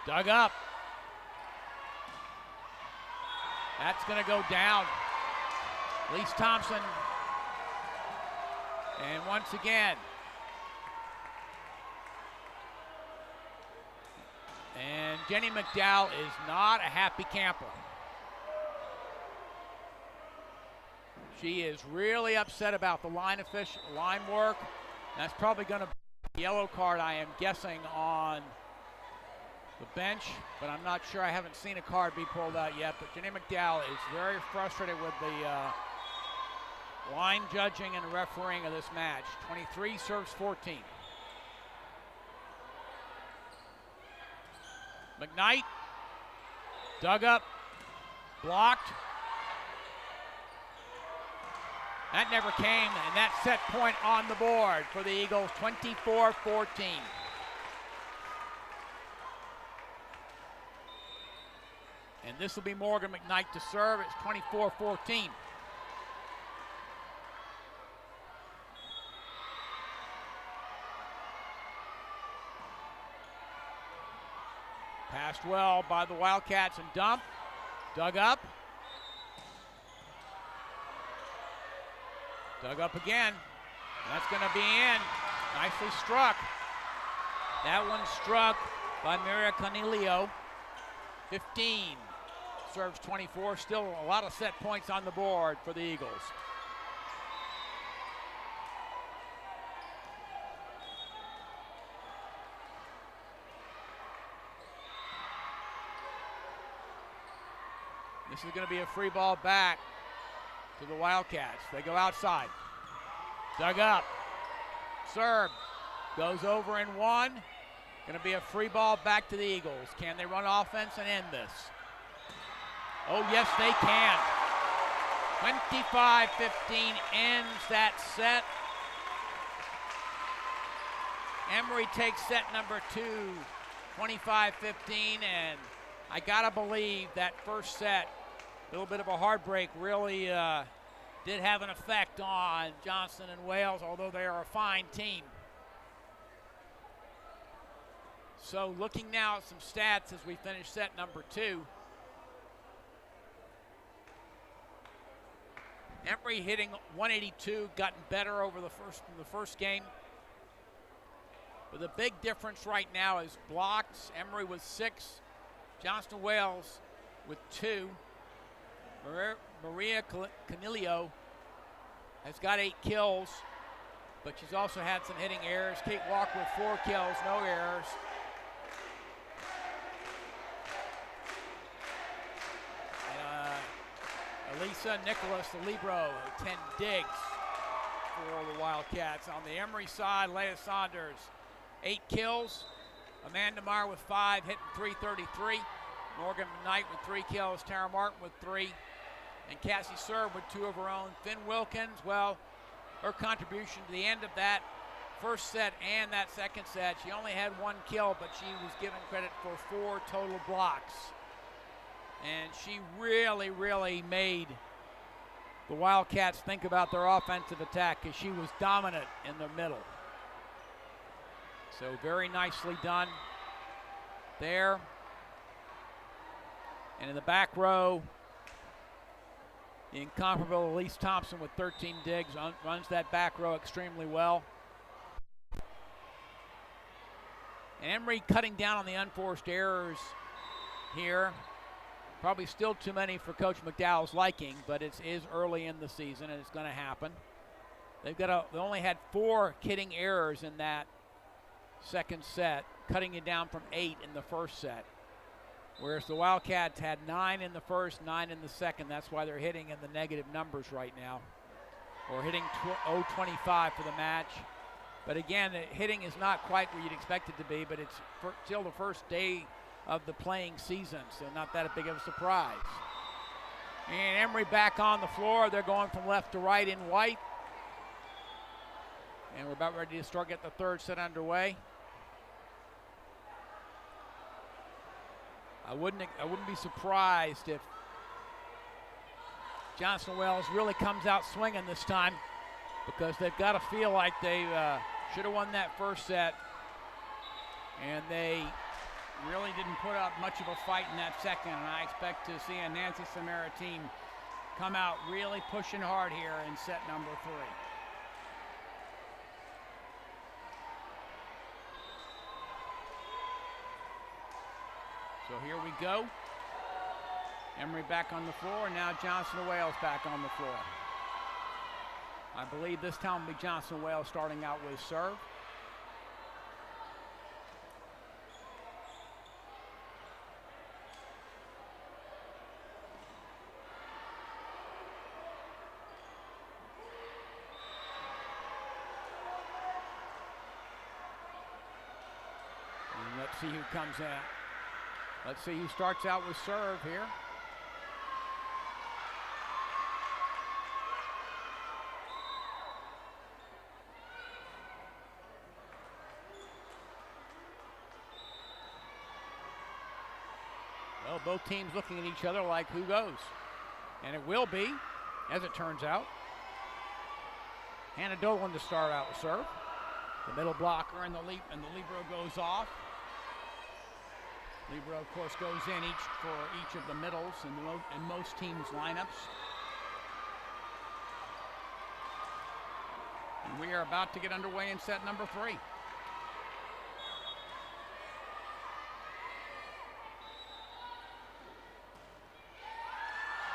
Dug up. That's going to go down. Lise Thompson. And once again. And Jenny McDowell is not a happy camper. She is really upset about the line work. That's probably going to be a yellow card, I am guessing, on the bench, but I'm not sure. I haven't seen a card be pulled out yet, but Jenny McDowell is very frustrated with the line judging and refereeing of this match. 23 serves 14. McKnight dug up, blocked. That never came, and that set point on the board for the Eagles, 24-14. And this will be Morgan McKnight to serve. It's 24-14. Passed well by the Wildcats and dump. Dug up. Dug up again. That's going to be in. Nicely struck. That one struck by Maria Cornelio. 15 serves 24. Still a lot of set points on the board for the Eagles. This is going to be a free ball back to the Wildcats. They go outside. Dug up. Serve. Goes over in one. Going to be a free ball back to the Eagles. Can they run offense and end this? Oh, yes, they can. 25-15 ends that set. Emory takes set number 2, 25-15, and I gotta believe that first set, a little bit of a heartbreak, really did have an effect on Johnson and Wales, although they are a fine team. So looking now at some stats as we finish set number 2. Emory hitting 182, gotten better over the first game. But the big difference right now is blocks. Emory with 6, Johnson Wales with 2. Maria Canilio has got 8 kills, but she's also had some hitting errors. Kate Walker with 4 kills, no errors. Elisa Nicholas, the libero, 10 digs for the Wildcats. On the Emory side, Leah Saunders, 8 kills. Amanda Meyer with 5, hitting .333. Morgan Knight with 3 kills. Tara Martin with 3. And Cassie Serb with 2 of her own. Finn Wilkins, well, her contribution to the end of that first set and that second set, she only had 1 kill, but she was given credit for 4 total blocks. And she really, really made the Wildcats think about their offensive attack because she was dominant in the middle. So very nicely done there. And in the back row, the incomparable Elise Thompson with 13 digs runs that back row extremely well. And Emory cutting down on the unforced errors here. Probably still too many for Coach McDowell's liking, but it is early in the season and it's going to happen. They only had 4 hitting errors in that second set, cutting it down from 8 in the first set. Whereas the Wildcats had 9 in the first, 9 in the second. That's why they're hitting in the negative numbers right now. Or hitting 0.25 for the match. But again, hitting is not quite where you'd expect it to be, but it's still the first day of the playing season, so not that big of a surprise. And Emory back on the floor. They're going from left to right in white. And we're about ready to get the third set underway. I wouldn't be surprised if Johnson Wales really comes out swinging this time, because they've got to feel like they should have won that first set, and they really didn't put up much of a fight in that second. And I expect to see a Nancy Samara team come out really pushing hard here in set number 3. So here we go. Emory back on the floor, and now Johnson Wales back on the floor. I believe this time will be Johnson Wales starting out with serve. And let's see who comes in. Let's see who starts out with serve here. Well, both teams looking at each other like, who goes? And it will be, as it turns out, Hannah Dolan to start out with serve. The middle blocker and the libero goes off. Libero, of course, goes in for each of the middles in most teams' lineups. And we are about to get underway in set number 3.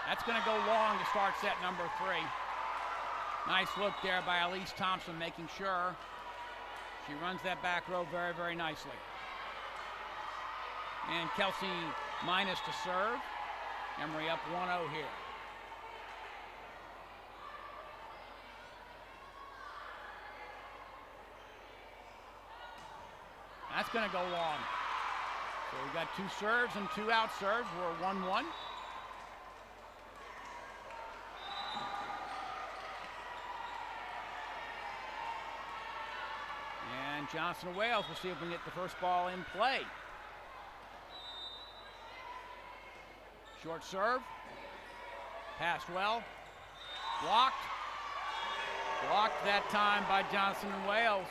That's going to go long to start set number 3. Nice look there by Elise Thompson, making sure she runs that back row very, very nicely. And Kelsey Minus to serve. Emory up 1-0 here. That's going to go long. So we've got 2 serves and 2 out serves. We're 1-1. And Johnson Wales, we'll see if we can get the first ball in play. Short serve, passed well, blocked that time by Johnson and Wales.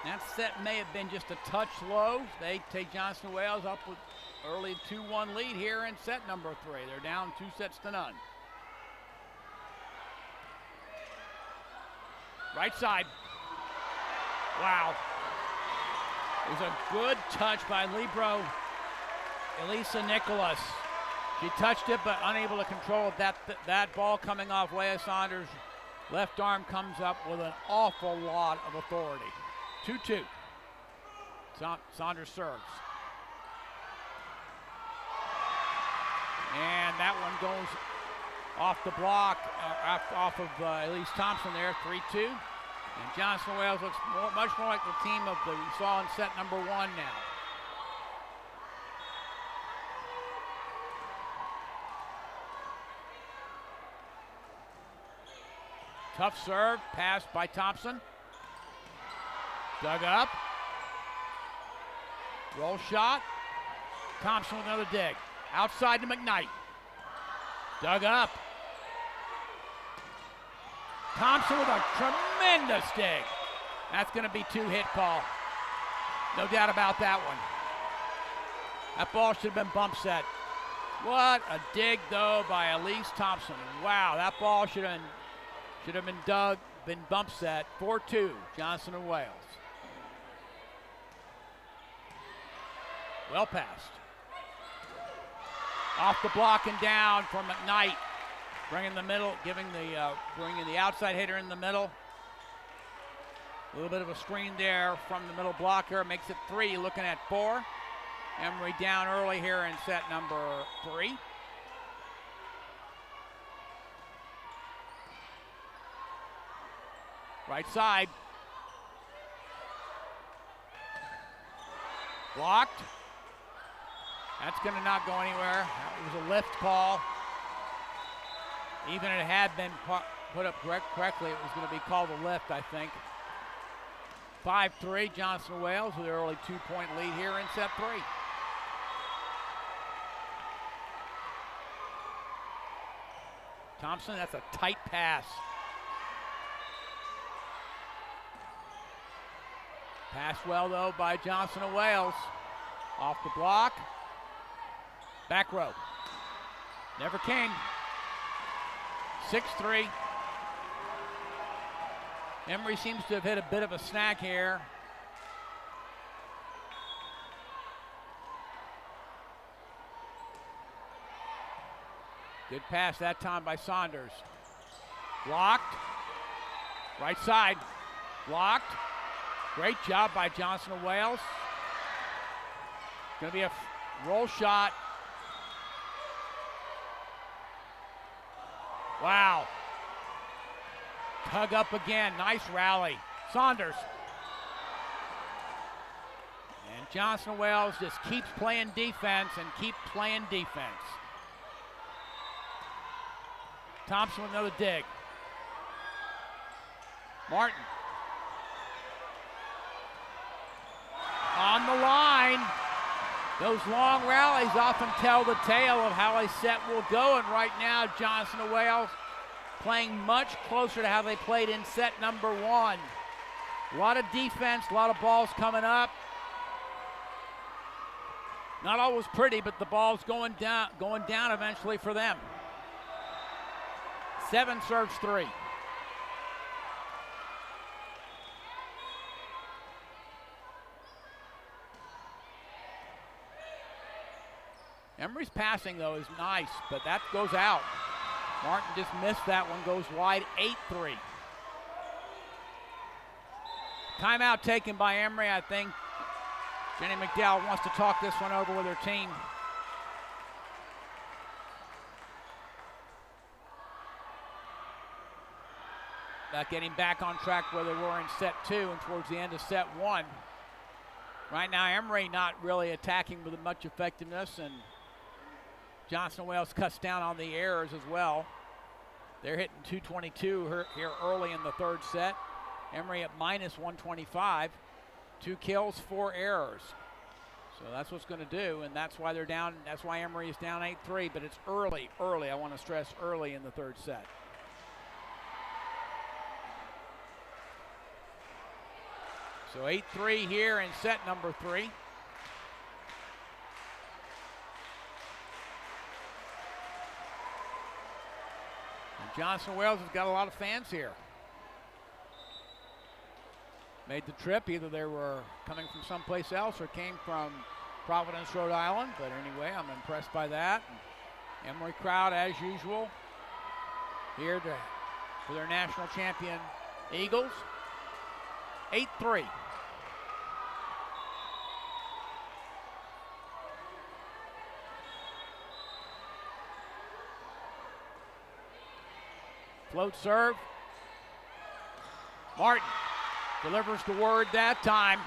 That set may have been just a touch low. They take Johnson and Wales up with early 2-1 lead here in set number 3. They're down 2-0. Right side. Wow. It was a good touch by Libero Elisa Nicholas. She touched it but unable to control it. That ball coming off Leah Saunders' left arm comes up with an awful lot of authority. 2-2. Saunders serves. And that one goes off the block, off of Elise Thompson there, 3-2. And Johnson Wales looks much more like the team of we saw in set number 1 now. Tough serve, pass by Thompson. Dug up. Roll shot. Thompson with another dig. Outside to McKnight. Dug up. Thompson with a tremendous dig. That's going to be 2-hit call. No doubt about that one. That ball should have been bump set. What a dig, though, by Elise Thompson. Wow, that ball should have been bump set. 4-2, Johnson and Wales. Well passed. Off the block and down for McKnight. Bringing the middle, bringing the outside hitter in the middle. A little bit of a screen there from the middle blocker. Makes it 3, looking at 4. Emory down early here in set number 3. Right side. Blocked. That's going to not go anywhere. That was a lift call. Even if it had been put up correctly, it was going to be called a lift, I think. 5-3, Johnson Wales with an early 2-point lead here in set 3. Thompson, that's a tight pass. Passed well, though, by Johnson and Wales. Off the block. Back row. Never came. 6-3. Emory seems to have hit a bit of a snag here. Good pass that time by Saunders. Blocked. Right side. Blocked. Great job by Johnson and Wales. Going to be a roll shot. Wow. Tug up again. Nice rally. Saunders. And Johnson Wales just keeps playing defense and keep playing defense. Thompson with another dig. Martin. On the line. Those long rallies often tell the tale of how a set will go, and right now Johnson and Wales playing much closer to how they played in set number 1. A lot of defense, a lot of balls coming up. Not always pretty, but the ball's going down eventually for them. 7 serves 3. Emory's passing, though, is nice, but that goes out. Martin just missed that one, goes wide, 8-3. Timeout taken by Emory. I think Jenny McDowell wants to talk this one over with her team. About getting back on track where they were in set 2 and towards the end of set 1. Right now, Emory not really attacking with much effectiveness, and Johnson Wales cuts down on the errors as well. They're hitting 222 here early in the 3rd set. Emory at minus 125. 2 kills, 4 errors. So that's what's going to do, and that's why they're down. That's why Emory is down 8-3, but it's early. I want to stress early in the 3rd set. So 8-3 here in set number 3. And Johnson Wales has got a lot of fans here. made the trip. Either they were coming from someplace else or came from Providence, Rhode Island. But anyway, I'm impressed by that. Emory crowd, as usual, here for their national champion Eagles. 8-3. Float serve. Martin delivers the word that time.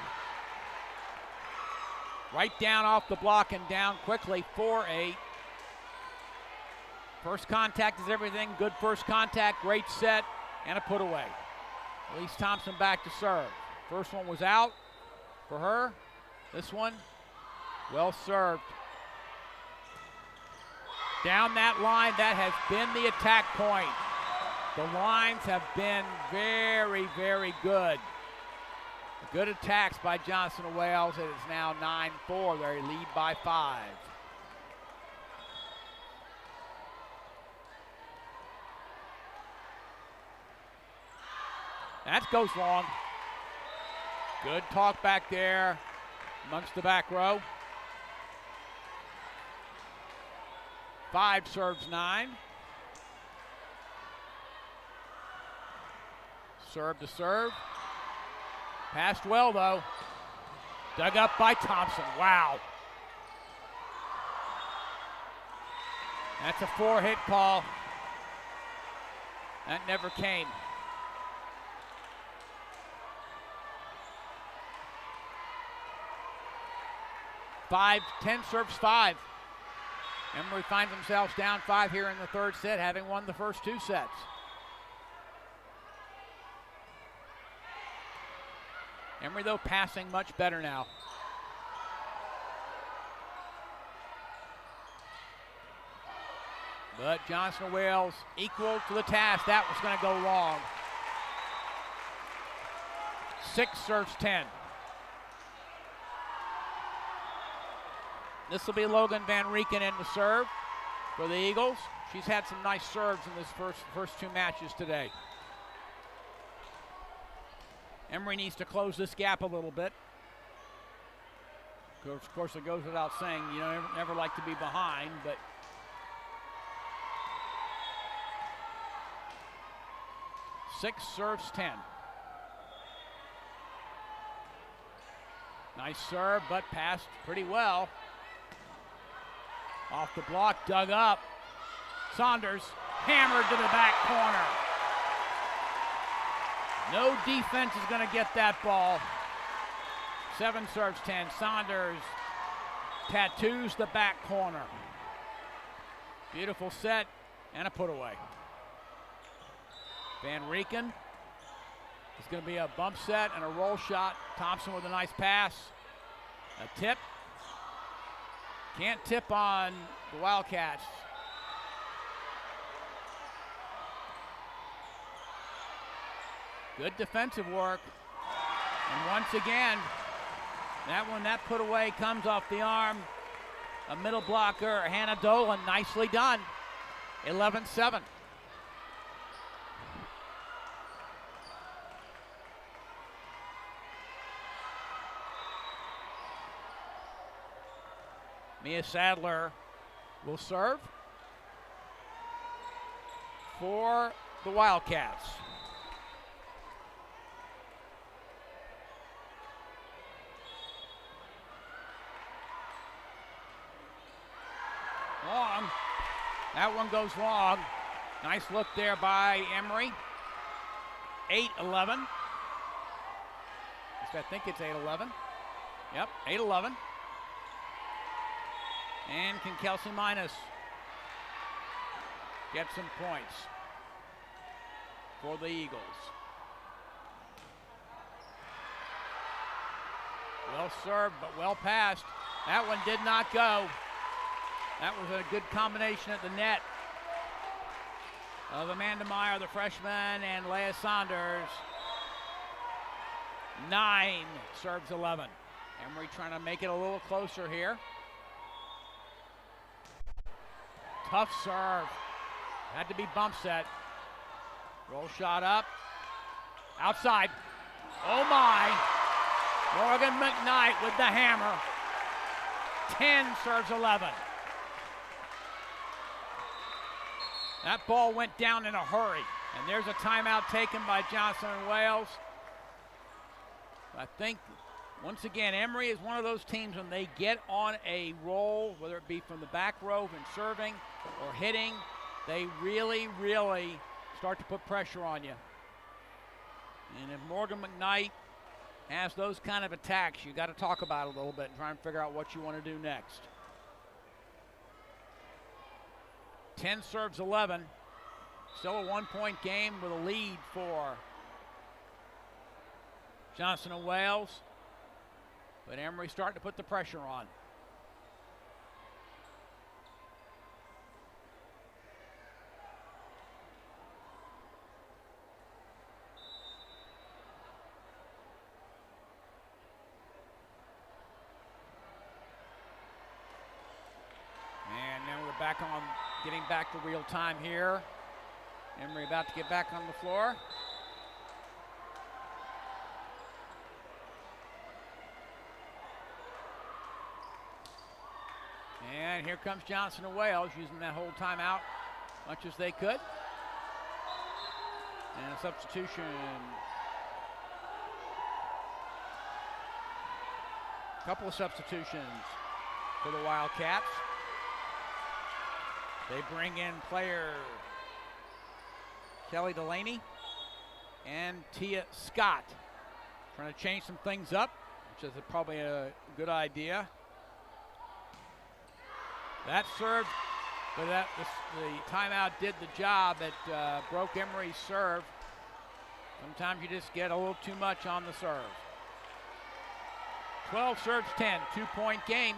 Right down off the block and down quickly, 4-8. First contact is everything. Good first contact, great set, and a put away. Elise Thompson back to serve. First one was out for her. This one, well served. Down that line, that has been the attack point. The lines have been very, very good. Good attacks by Johnson of Wales. It is now 9-4. They lead by 5. That goes long. Good talk back there amongst the back row. 5 serves 9. Serve to serve. Passed well, though. Dug up by Thompson. Wow. That's a 4-hit call. That never came. 10 serves 5. Emory finds themselves down 5 here in the third set, having won the first 2 sets. Emory, though, passing much better now. But Johnson of Wales equal to the task. That was going to go long. 6 serves 10. This will be Logan Van Rieken in to serve for the Eagles. She's had some nice serves in this first 2 matches today. Emory needs to close this gap a little bit. Of course, it goes without saying, you never like to be behind, but six serves 10. Nice serve, but passed pretty well. Off the block, dug up. Saunders hammered to the back corner. No defense is going to get that ball. 7 serves 10. Saunders tattoos the back corner. Beautiful set and a put away. Van Rieken is going to be a bump set and a roll shot. Thompson with a nice pass. A tip. Can't tip on the Wildcats. Good defensive work. And once again, that put away comes off the arm. A middle blocker, Hannah Dolan, nicely done. 11-7. Mia Sadler will serve for the Wildcats. Long. That one goes long. Nice look there by Emory. 8-11. I think it's 8-11. Yep, 8-11. And can Kelsey Minus get some points for the Eagles? Well served, but well passed. That one did not go. That was a good combination at the net of Amanda Meyer, the freshman, and Leah Saunders. 9 serves 11. Emory trying to make it a little closer here. Tough serve. Had to be bump set. Roll shot up. Outside. Oh my. Morgan McKnight with the hammer. 10 serves 11. That ball went down in a hurry. And there's a timeout taken by Johnson and Wales. I think, once again, Emory is one of those teams when they get on a roll, whether it be from the back row and serving or hitting, they really, really start to put pressure on you. And if Morgan McKnight has those kind of attacks, you got to talk about it a little bit and try and figure out what you want to do next. 10 serves 11. Still a 1-point game with a lead for Johnson and Wales. But Emory starting to put the pressure on. And then we're back on, getting back to real time here. Emory about to get back on the floor. And here comes Johnson and Wales using that whole timeout much as they could. And a substitution. A couple of substitutions for the Wildcats. They bring in player Kelly Delaney and Tia Scott. Trying to change some things up, which is probably a good idea. That serve, but the timeout did the job. It broke Emory's serve. Sometimes you just get a little too much on the serve. 12 serves 10, 2-point game.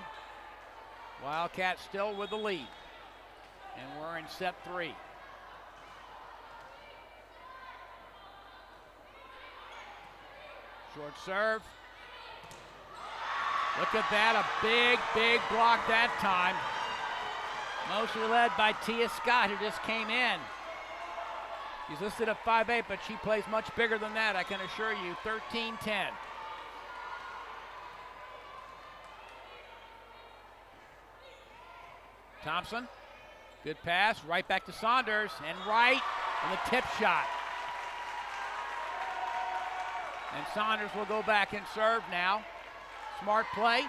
Wildcats still with the lead. And we're in set 3. Short serve. Look at that, a big, big block that time. Mostly led by Tia Scott, who just came in. She's listed at 5'8", but she plays much bigger than that, I can assure you. 13-10. Thompson, good pass, right back to Saunders, and right on the tip shot. And Saunders will go back and serve now. Smart play,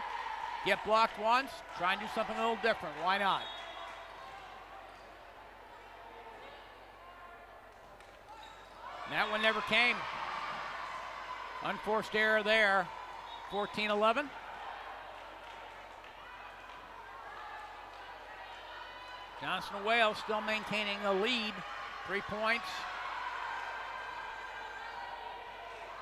get blocked once, try and do something a little different, why not? And that one never came. Unforced error there, 14-11. Johnson and Wales still maintaining a lead, 3 points.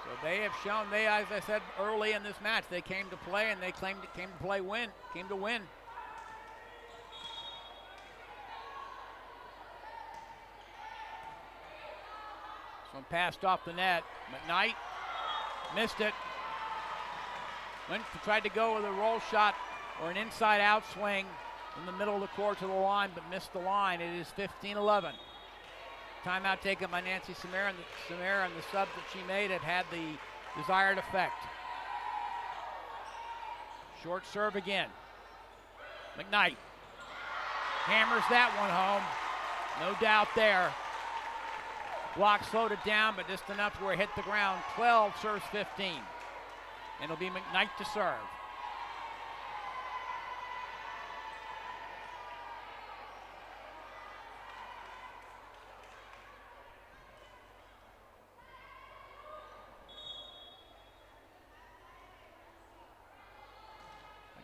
So they have shown, as I said early in this match, they came to play and they came to win. This one passed off the net. McKnight missed it. Tried to go with a roll shot or an inside-out swing in the middle of the court to the line, but missed the line. It is 15-11. Timeout taken by Nancy Samara, and the subs that she made have had the desired effect. Short serve again. McKnight hammers that one home. No doubt there. Block slowed it down, but just enough where it hit the ground. 12 serves 15. And it'll be McKnight to serve.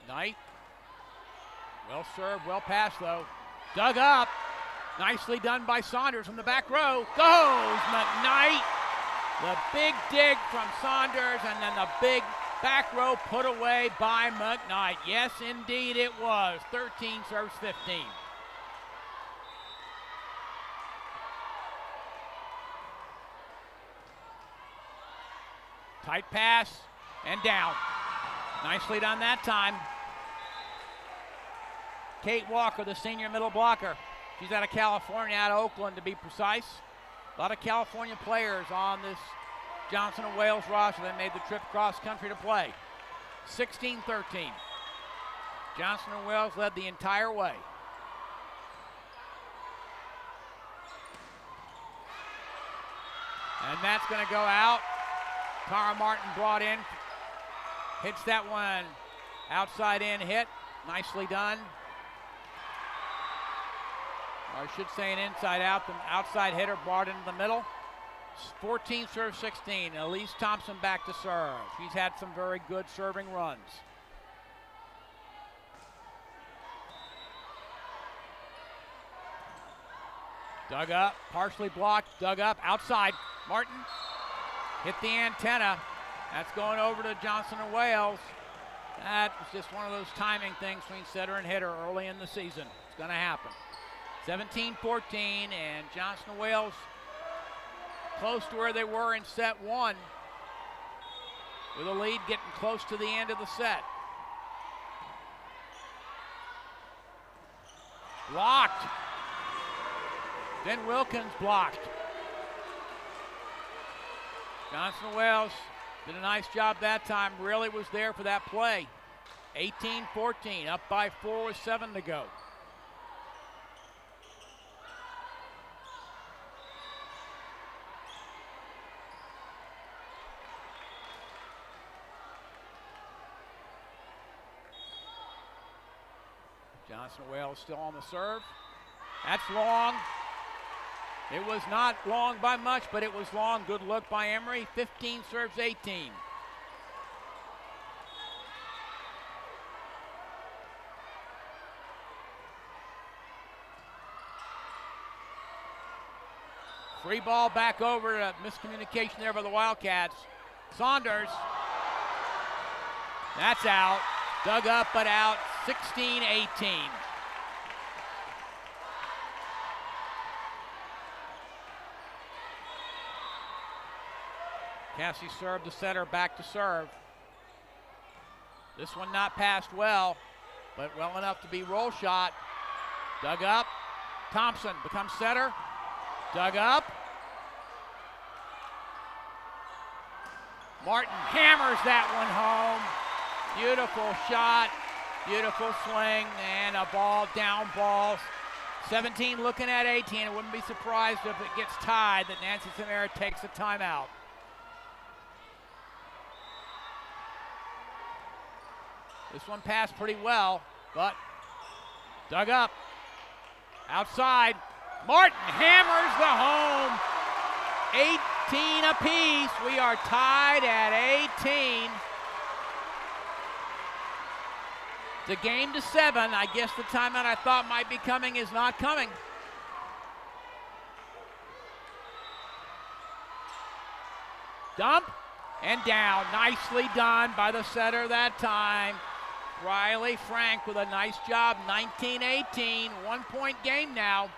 McKnight. Well served, well passed though. Dug up. Nicely done by Saunders from the back row. Goes McKnight. The big dig from Saunders and then the big back row put away by McKnight. Yes, indeed it was. 13 serves 15. Tight pass and down. Nicely done that time. Kate Walker, the senior middle blocker. She's out of California, out of Oakland to be precise. A lot of California players on this Johnson and Wales roster that made the trip cross country to play. 16-13. Johnson and Wales led the entire way. And that's going to go out. Tara Martin brought in. Hits that one. Outside in hit. Nicely done. Or I should say an inside out. The outside hitter brought into the middle. 14 serve 16. Elise Thompson back to serve. She's had some very good serving runs. Dug up, partially blocked, dug up, outside. Martin hit the antenna. That's going over to Johnson and Wales. That was just one of those timing things between setter and hitter early in the season. It's going to happen. 17-14, and Johnson and Wales close to where they were in set one, with a lead getting close to the end of the set. Blocked. Then Wilkins blocked. Johnson and Wales did a nice job that time, really was there for that play. 18-14, up by 4 with 7 to go. Johnson and Wales still on the serve. That's long. It was not long by much, but it was long. Good look by Emory. 15 serves 18. Free ball back over to miscommunication there by the Wildcats. Saunders. That's out. Dug up but out. 16-18. Cassie served the setter back to serve. This one not passed well, but well enough to be roll shot. Dug up. Thompson becomes setter. Dug up. Martin hammers that one home. Beautiful shot, beautiful swing, and a ball, down ball. 17 looking at 18. I wouldn't be surprised if it gets tied that Nancy Samara takes a timeout. This one passed pretty well, but dug up. Outside. Martin hammers the home. 18 apiece. We are tied at 18. The game to 7. I guess the timeout I thought might be coming is not coming. Dump and down. Nicely done by the setter that time. Riley Frank with a nice job. 19-18. 1 point game now.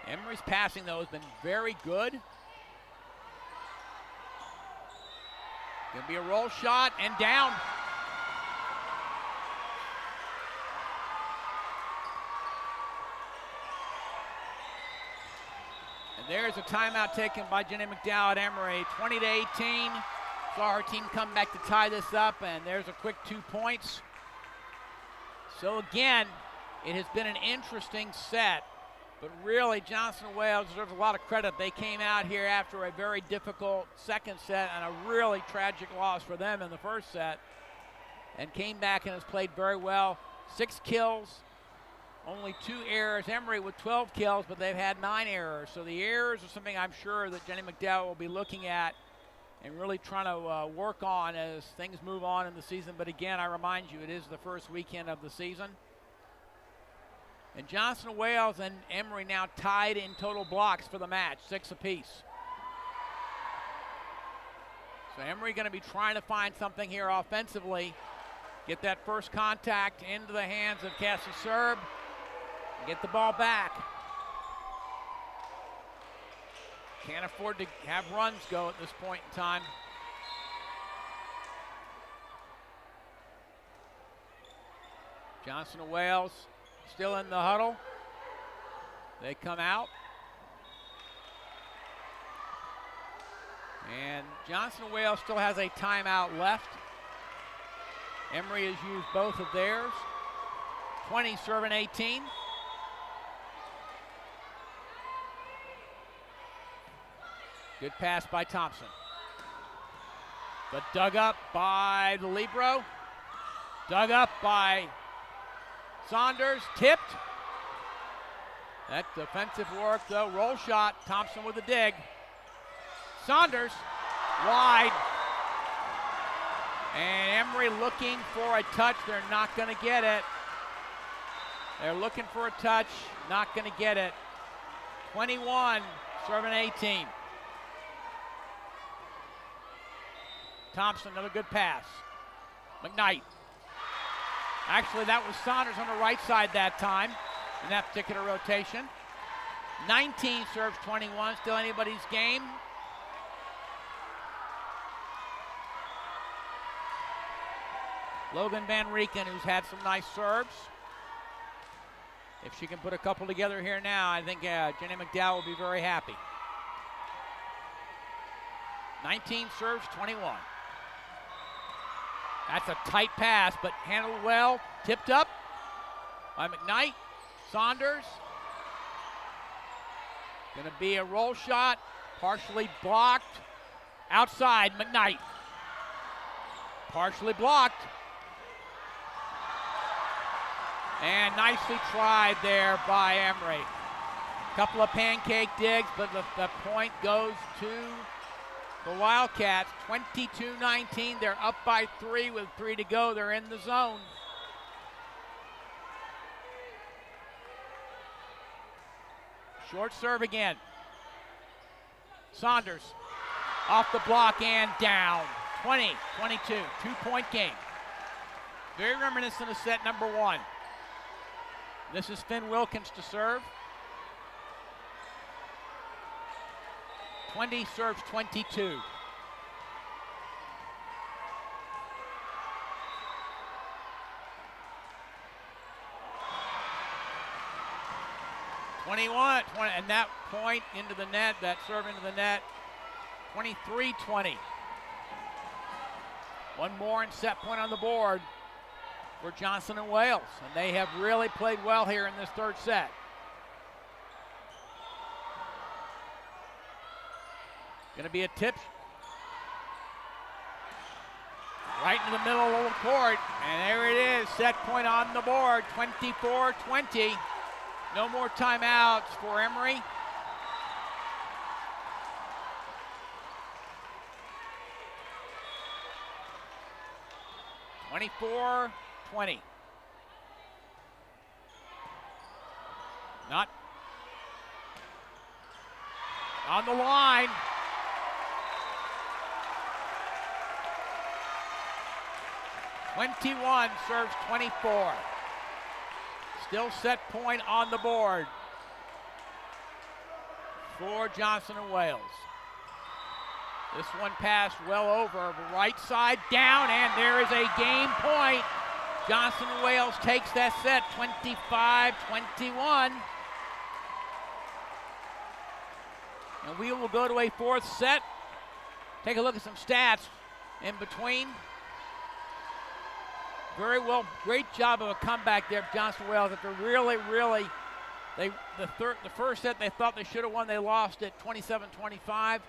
Emory's passing, though, has been very good. Gonna be a roll shot and down. And there's a timeout taken by Jenny McDowell at Emory. 20-18. Saw her team come back to tie this up, and there's a quick 2 points. So again, it has been an interesting set. But really, Johnson and Wales deserves a lot of credit. They came out here after a very difficult second set and a really tragic loss for them in the first set, and came back and has played very well. 6 kills, only 2 errors. Emory with 12 kills, but they've had 9 errors. So the errors are something I'm sure that Jenny McDowell will be looking at and really trying to work on as things move on in the season. But again, I remind you, it is the first weekend of the season. And Johnson and Wales and Emory now tied in total blocks for the match, 6 apiece. So Emory going to be trying to find something here offensively. Get that first contact into the hands of Cassie Serb and get the ball back. Can't afford to have runs go at this point in time. Johnson of Wales still in the huddle. They come out. And Johnson of Wales still has a timeout left. Emory has used both of theirs. 20 serving 18. Good pass by Thompson. But dug up by the libero. Dug up by Saunders. Tipped. That defensive work though. Roll shot. Thompson with a dig. Saunders wide. And Emory looking for a touch. They're not going to get it. They're looking for a touch. Not going to get it. 21 serving 18. Thompson, another good pass. McKnight. Actually, that was Saunders on the right side that time in that particular rotation. 19 serves 21, still anybody's game. Logan Van Rieken, who's had some nice serves. If she can put a couple together here now, I think Jenny McDowell will be very happy. 19 serves 21. That's a tight pass, but handled well. Tipped up by McKnight. Saunders. Going to be a roll shot. Partially blocked. Outside, McKnight. Partially blocked. And nicely tried there by Emory. Couple of pancake digs, but the point goes to the Wildcats. 22-19. They're up by 3 with 3 to go. They're in the zone. Short serve again. Saunders off the block and down. 20-22. 2-point game. Very reminiscent of set number 1. This is Finn Wilkins to serve. 20 serves 22. And that point into the net, that serve into the net, 23-20. One more and set point on the board for Johnson and Wales. And they have really played well here in this third set. Going to be a tip. Right in the middle of the court. And there it is. Set point on the board. 24-20. No more timeouts for Emory. (24-20). Not on the line. (21) serves 24. Still set point on the board for Johnson and Wales. This one passed well over the right side, down, and there is a game point. Johnson and Wales takes that set, 25-21. And we will go to a fourth set. Take a look at some stats in between. Very well, great job of a comeback there, Johnson and Wales. After the first set they thought they should have won, they lost it 27-25.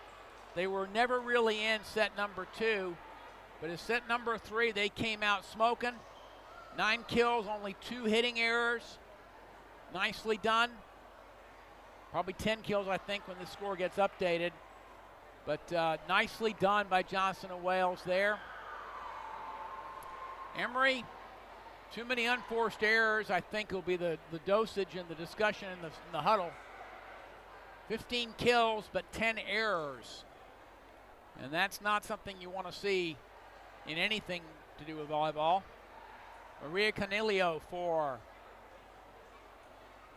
They were never really in set number 2, but in set number 3 they came out smoking. 9 kills, only 2 hitting errors. Nicely done. Probably 10 kills, I think, when the score gets updated. But nicely done by Johnson and Wales there. Emory, too many unforced errors, I think, will be the dosage and the discussion in the huddle. 15 kills, but 10 errors. And that's not something you want to see in anything to do with volleyball. Maria Cornelio for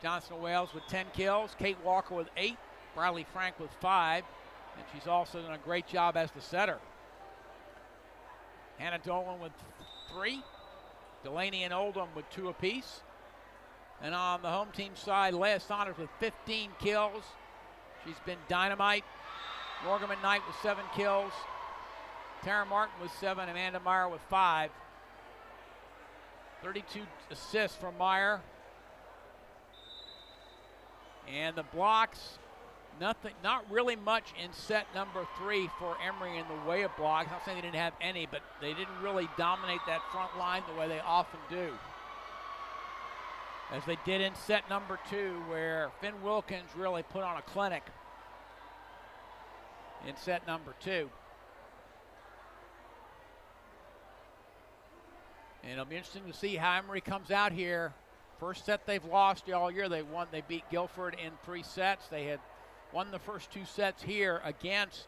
Johnson and Wales with 10 kills. Kate Walker with 8. Bradley Frank with 5. And she's also done a great job as the setter. Hannah Dolan with 3. Delaney and Oldham with 2 apiece. And on the home team side, Leah Saunders with 15 kills. She's been dynamite. Morgan Knight with 7 kills. Tara Martin with 7. Amanda Meyer with 5. 32 assists from Meyer. And the blocks, not really much in set number 3 for Emory in the way of blocks. I'm not saying they didn't have any, but they didn't really dominate that front line the way they often do, as they did in set number 2, where Finn Wilkins really put on a clinic in set number 2. And it'll be interesting to see how Emory comes out here. First set they've lost all year. They beat Guilford in 3 sets. They had won the first 2 sets here against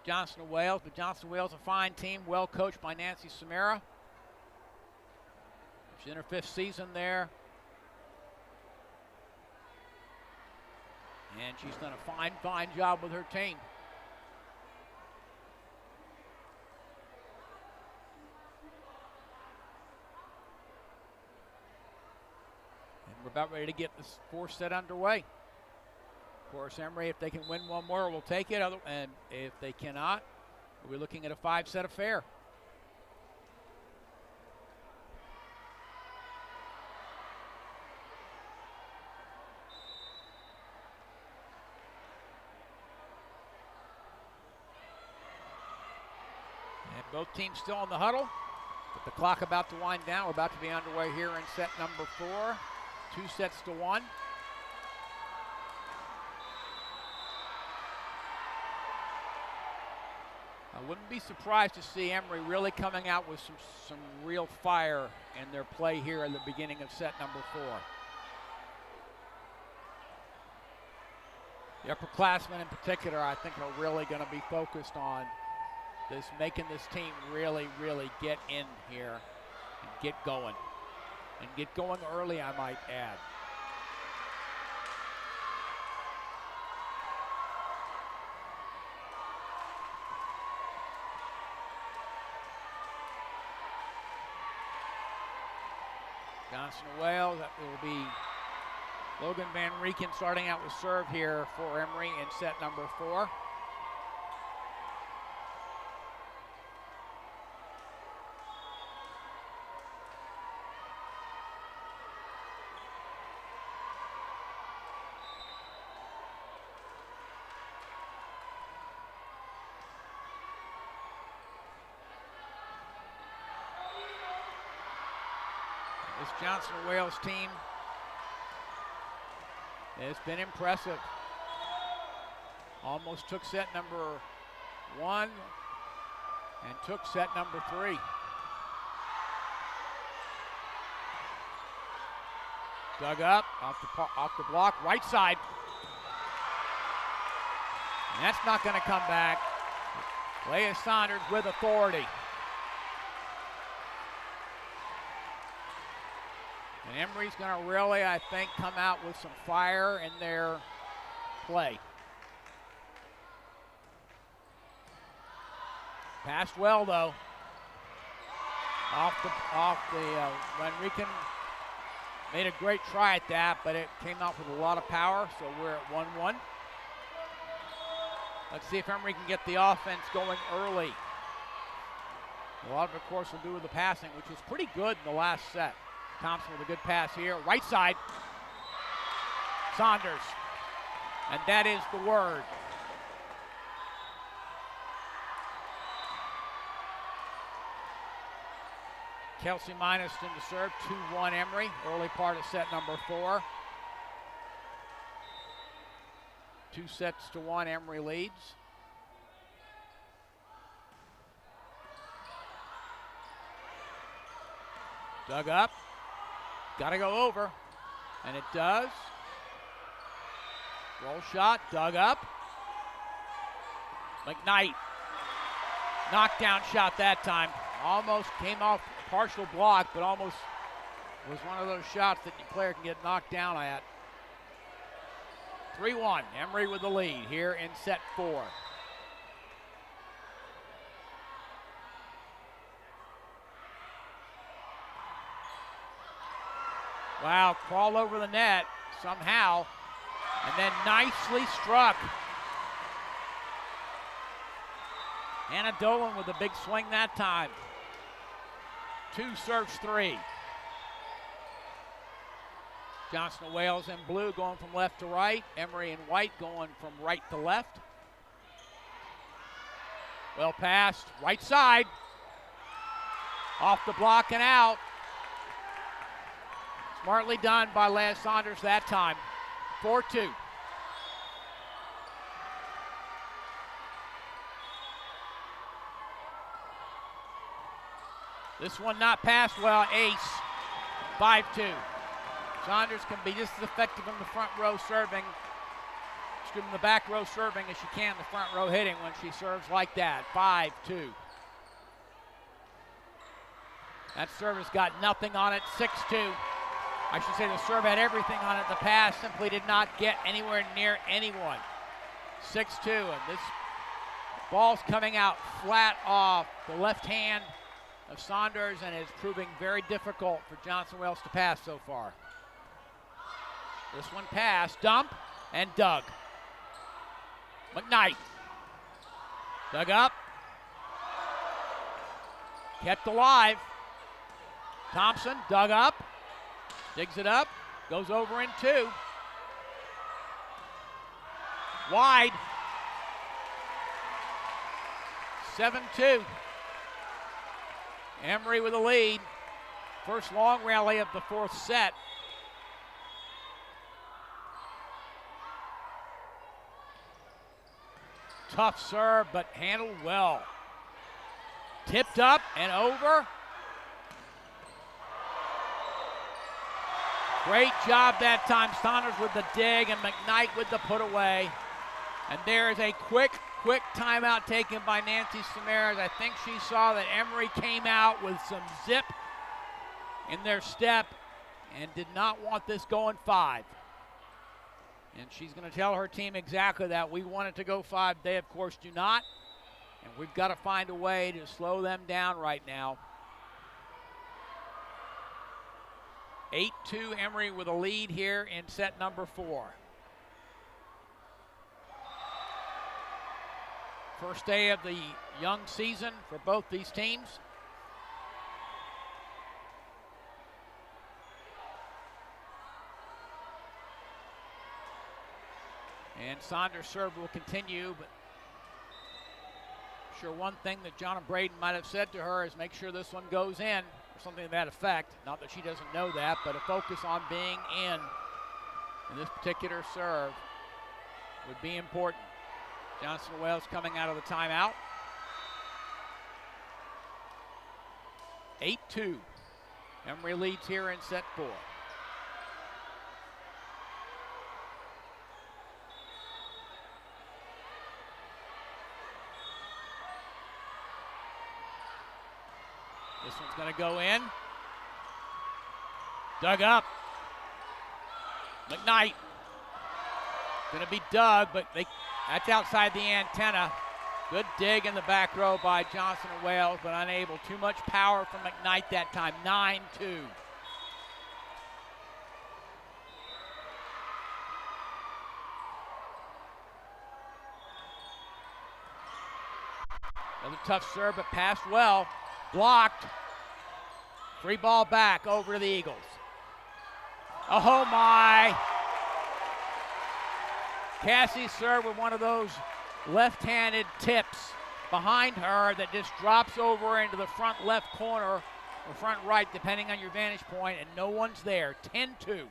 Johnson & Wales, but Johnson & Wales a fine team, well coached by Nancy Samara. She's in her 5th season there. And she's done a fine job with her team. And we're about ready to get this 4th set underway. Of course, Emory, if they can win one more, will take it. And if they cannot, we'll be looking at a 5-set affair. And both teams still in the huddle. With the clock about to wind down, we're about to be underway here in set number 4. 2 sets to 1. I wouldn't be surprised to see Emory really coming out with some real fire in their play here at the beginning of set number 4. The upperclassmen in particular, I think, are really going to be focused on this, making this team really get in here and get going. And get going early, I might add. Johnson & Wales, that will be Logan Van Rieken starting out with serve here for Emory in set number 4. This Johnson & Wales team has been impressive. Almost took set number 1 and took set number 3. Dug up off the block, right side. And that's not going to come back. Leah Saunders with authority. And Emory's going to really, I think, come out with some fire in their play. Passed well, though. Van Rieken made a great try at that, but it came out with a lot of power, so we're at 1-1. Let's see if Emory can get the offense going early. A lot of it, of course, will do with the passing, which was pretty good in the last set. Thompson with a good pass here. Right side. Saunders. And that is the word. Kelsey Minuston to serve. 2-1 Emory. Early part of set number 4. 2 sets to 1. Emory leads. Dug up. Got to go over, and it does. Roll shot, dug up. McKnight, knockdown shot that time. Almost came off partial block, but almost was one of those shots that the player can get knocked down at. 3-1, Emory with the lead here in set 4. Wow, crawl over the net somehow, and then nicely struck. Hannah Dolan with a big swing that time. 2 serves 3. Johnson Wales in blue going from left to right. Emory in white going from right to left. Well passed, right side. Off the block and out. Smartly done by Lance Saunders that time. 4-2. This one not passed well, ace. 5-2. Saunders can be just as effective in the front row serving, in the back row serving as she can in the front row hitting when she serves like that. 5-2. That serve has got nothing on it. 6-2. I should say the serve had everything on it. The pass simply did not get anywhere near anyone. 6-2, and this ball's coming out flat off the left hand of Saunders and is proving very difficult for Johnson Wales to pass so far. This one passed, dump, and dug. McKnight. Dug up. Kept alive. Thompson dug up. Digs it up. Goes over in 2. Wide. 7-2. Emory with a lead. First long rally of the 4th set. Tough serve, but handled well. Tipped up and over. Great job that time. Saunders with the dig and McKnight with the put away. And there is a quick timeout taken by Nancy Samaras. I think she saw that Emory came out with some zip in their step and did not want this going 5. And she's going to tell her team exactly that. We want it to go 5. They, of course, do not. And we've got to find a way to slow them down right now. 8-2 Emory with a lead here in set number 4. First day of the young season for both these teams. And Saunders' serve will continue, but I'm sure one thing that John and Braden might have said to her is make sure this one goes in, or something to that effect. Not that she doesn't know that, but a focus on being in this particular serve would be important. Johnson Wales coming out of the timeout. 8-2. Emory leads here in set 4. This one's going to go in. Dug up. McKnight. Going to be dug, but that's outside the antenna. Good dig in the back row by Johnson and Wales, but unable. Too much power from McKnight that time. 9-2. Another tough serve, but passed well. Blocked. Free ball back over to the Eagles. Oh my. Cassie's serve with one of those left-handed tips behind her that just drops over into the front left corner or front right, depending on your vantage point, and no one's there. 10-2.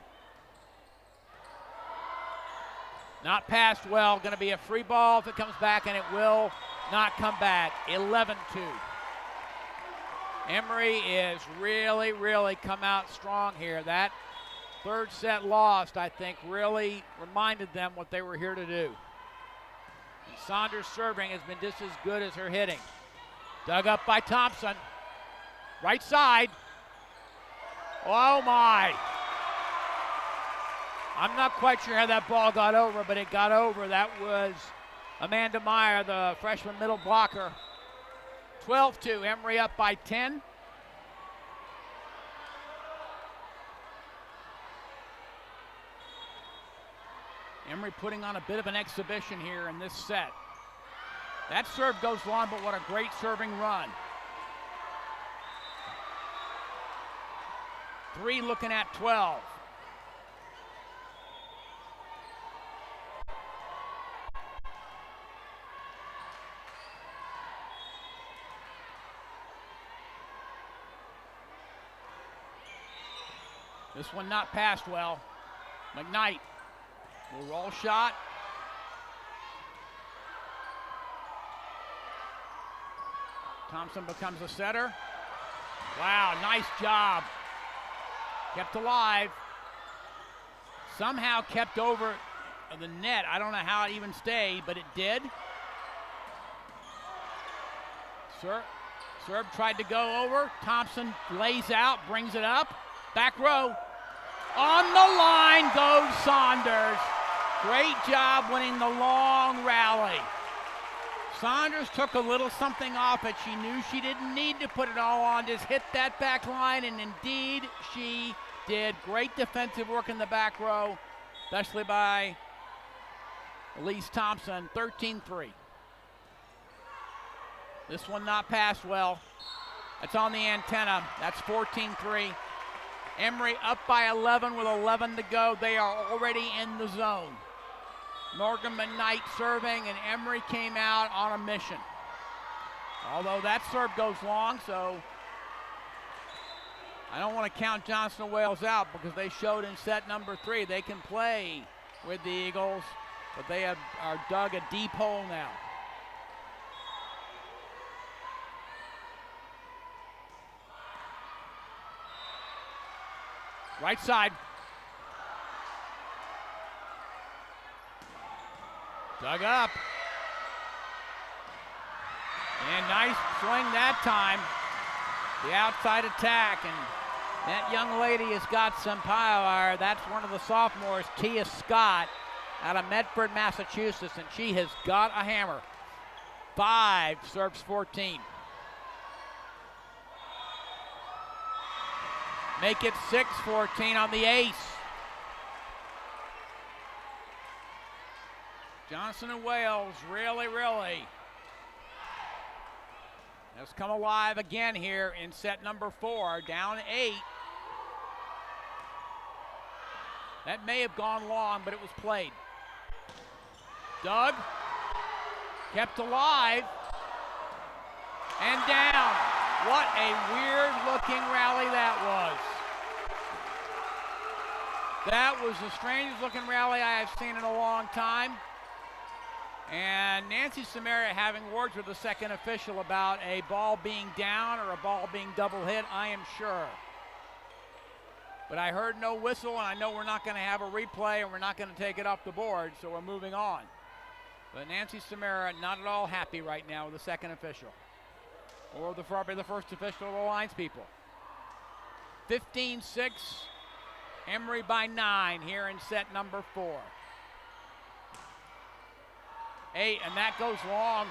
Not passed well. Going to be a free ball if it comes back, and it will not come back. 11-2. Emory is really come out strong here. That third set lost, I think, really reminded them what they were here to do. And Saunders' serving has been just as good as her hitting. Dug up by Thompson. Right side. Oh my. I'm not quite sure how that ball got over, but it got over. That was Amanda Meyer, the freshman middle blocker. 12-2, Emory up by 10. Emory putting on a bit of an exhibition here in this set. That serve goes long, but what a great serving run. 3 looking at 12. This one not passed well. McKnight will roll shot. Thompson becomes a setter. Wow, nice job. Kept alive. Somehow kept over the net. I don't know how it even stayed, but it did. Serb tried to go over. Thompson lays out, brings it up. Back row. On the line goes Saunders. Great job winning the long rally. Saunders took a little something off it. She knew she didn't need to put it all on, just hit that back line, and indeed she did. Great defensive work in the back row, especially by Elise Thompson. 13-3. This one not passed well. That's on the antenna. That's 14-3. Emory up by 11 with 11 to go. They are already in the zone. Morgan McKnight serving, and Emory came out on a mission. Although that serve goes long, so I don't want to count Johnson Wales out because they showed in set number 3 they can play with the Eagles, but they are dug a deep hole now. Right side. Dug up. And nice swing that time. The outside attack. And that young lady has got some power. That's one of the sophomores, Tia Scott, out of Medford, Massachusetts. And she has got a hammer. 5 serves 14. Make it 6-14 on the ace. Johnson and Wales really has come alive again here in set number 4, down 8. That may have gone long, but it was played. Dug, kept alive, and down. What a weird-looking rally that was. That was the strangest-looking rally I have seen in a long time. And Nancy Samaria having words with the second official about a ball being down or a ball being double hit, I am sure. But I heard no whistle, and I know we're not going to have a replay, and we're not going to take it off the board, so we're moving on. But Nancy Samaria not at all happy right now with the second official. Or probably the first official of the lines people. 15-6, Emory by 9 here in set number 4. 8, and that goes long.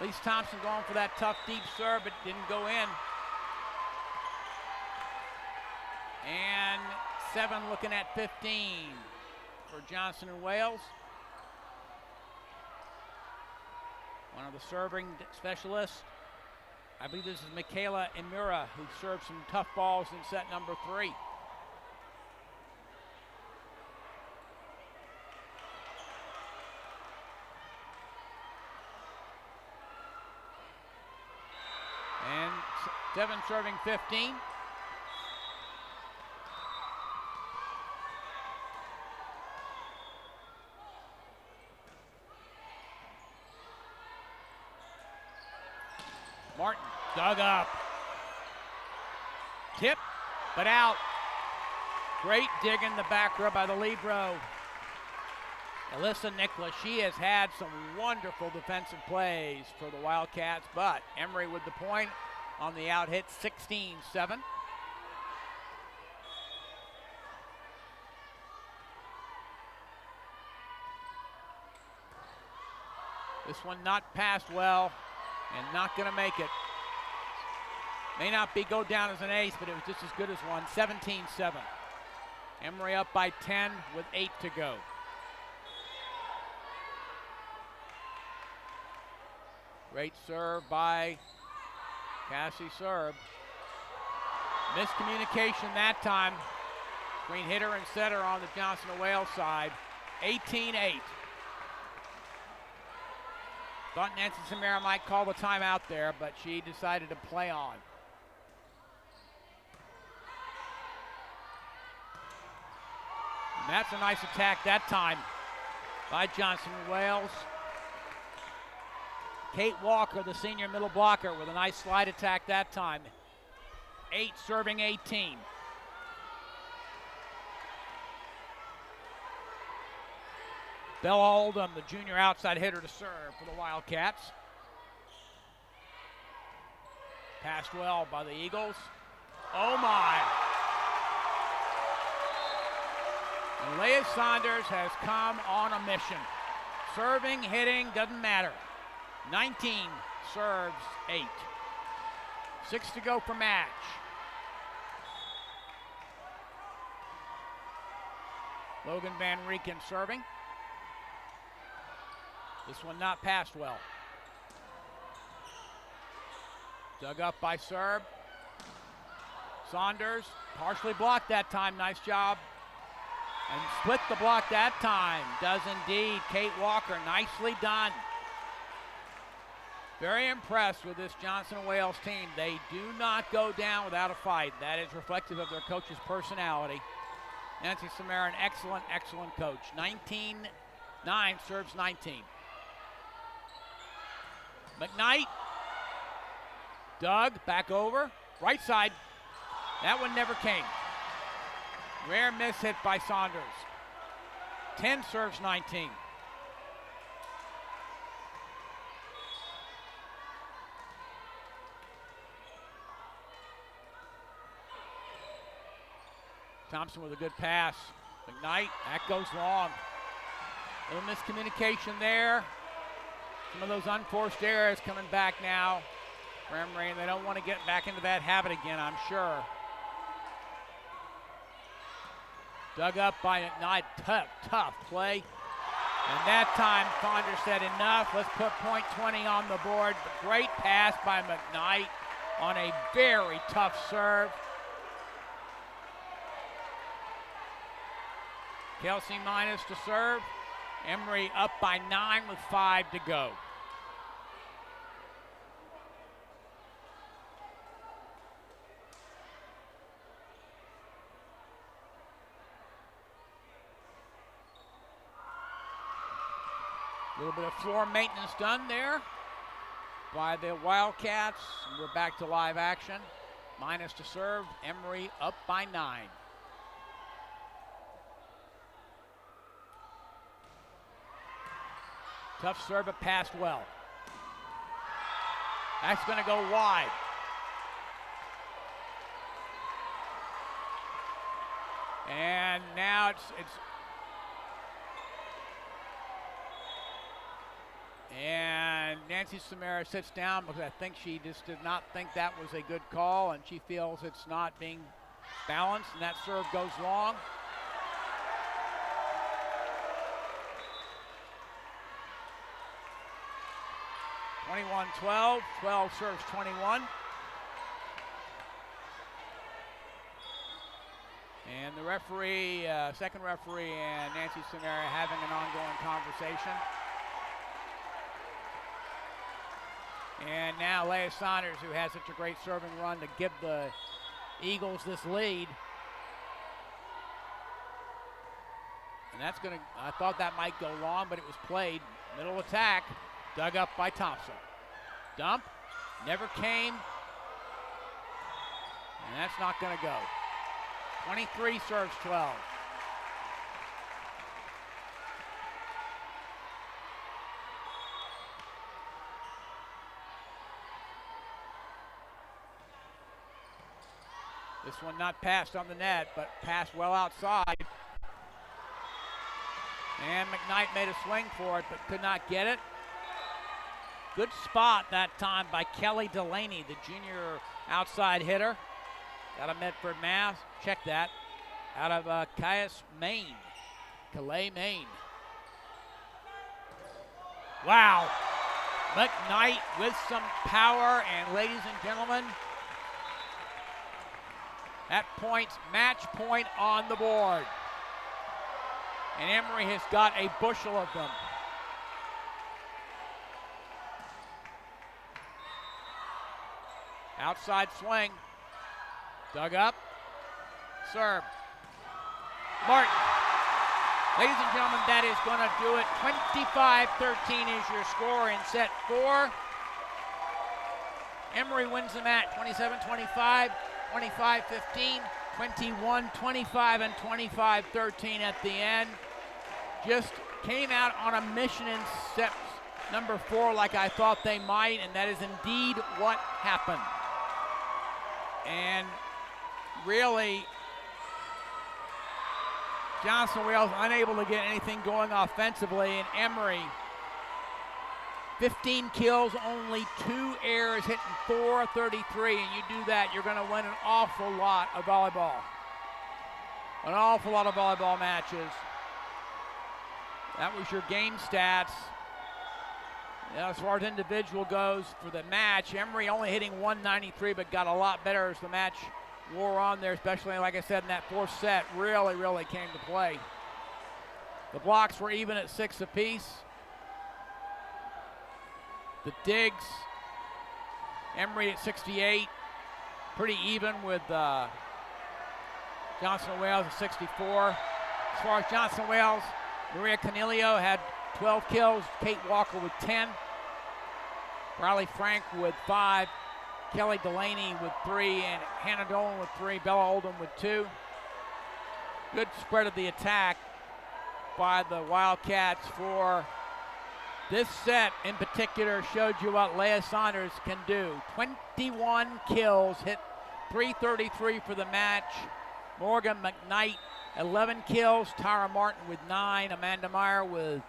Elise Thompson going for that tough deep serve, but didn't go in. And 7 looking at 15 for Johnson and Wales. One of the serving specialists. I believe this is Michaela Imura, who served some tough balls in set number 3. And 7 serving 15. Martin dug up. Tip, but out. Great dig in the back row by the lead row. Alyssa Nicholas, she has had some wonderful defensive plays for the Wildcats, but Emory with the point on the out hit, 16-7. This one not passed well and not going to make it. May not go down as an ace, but it was just as good as one. 17-7. Emory up by 10 with 8 to go. Great serve by Cassie Serb. Miscommunication that time between hitter and setter on the Johnson & Wales side. 18-8. Thought Nancy Samara might call the timeout there, but she decided to play on. And that's a nice attack that time by Johnson & Wales. Kate Walker, the senior middle blocker, with a nice slide attack that time. 8 serving 18. Bella Oldham, the junior outside hitter, to serve for the Wildcats. Passed well by the Eagles. Oh my! And Leah Saunders has come on a mission. Serving, hitting, doesn't matter. 19 serves 8. 6 to go for match. Logan Van Rieken serving. This one not passed well. Dug up by Serb. Saunders partially blocked that time. Nice job. And split the block that time. Does indeed. Kate Walker, nicely done. Very impressed with this Johnson & Wales team. They do not go down without a fight. That is reflective of their coach's personality. Nancy Samara, an excellent, excellent coach. 19-9 serves 19. McKnight. Doug, back over. Right side. That one never came. Rare miss hit by Saunders. 10 serves 19. Thompson with a good pass. McKnight, that goes long. A little miscommunication there. Some of those unforced errors coming back now for Emory, and they don't want to get back into that habit again, I'm sure. Dug up by McKnight. Tough play. And that time, Saunders said enough. Let's put point 20 on the board. Great pass by McKnight on a very tough serve. Kelsey minus to serve. Emory up by 9 with 5 to go. A little bit of floor maintenance done there by the Wildcats. We're back to live action. Minus to serve. Emory up by 9. Tough serve, but passed well. That's going to go wide. And now it's and Nancy Samara sits down because I think she just did not think that was a good call, and she feels it's not being balanced, and that serve goes long. (21-12). 12 serves 21. And the referee, second referee, and Nancy Samara having an ongoing conversation. And now Leah Saunders, who has such a great serving run to give the Eagles this lead. And that's going to, I thought that might go long, but it was played. Middle attack, dug up by Thompson. Dump, never came. And that's not going to go. 23 serves 12. This one not passed on the net, but passed well outside. And McKnight made a swing for it, but could not get it. Good spot that time by Kelly Delaney, the junior outside hitter. Out of Medford, Mass. Check that. Out of Cayce, Maine. Calais, Maine. Wow. McKnight with some power, and ladies and gentlemen, that points, match point on the board. And Emory has got a bushel of them. Outside swing. Dug up. Serve. Martin. Ladies and gentlemen, that is going to do it. 25-13 is your score in set 4. Emory wins the match 27-25, 25-15, 21-25, and 25-13 at the end. Just came out on a mission in set number 4 like I thought they might, and that is indeed what happened. And really, Johnson Wales unable to get anything going offensively, and Emory 15 kills, only 2 errors, hitting .433, and you do that, you're going to win an awful lot of volleyball. An awful lot of volleyball matches. That was your game stats. As far as individual goes for the match, Emory only hitting 193, but got a lot better as the match wore on there, especially, like I said, in that 4th set, really came to play. The blocks were even at 6 apiece. The digs, Emory at 68, pretty even with Johnson Wales at 64. As far as Johnson Wales, Maria Canelio had 12 kills, Kate Walker with 10, Riley Frank with 5, Kelly Delaney with 3, and Hannah Dolan with 3, Bella Oldham with 2. Good spread of the attack by the Wildcats for this set in particular. Showed you what Leah Saunders can do. 21 kills, hit .333 for the match. Morgan McKnight, 11 kills. Tara Martin with 9. Amanda Meyer with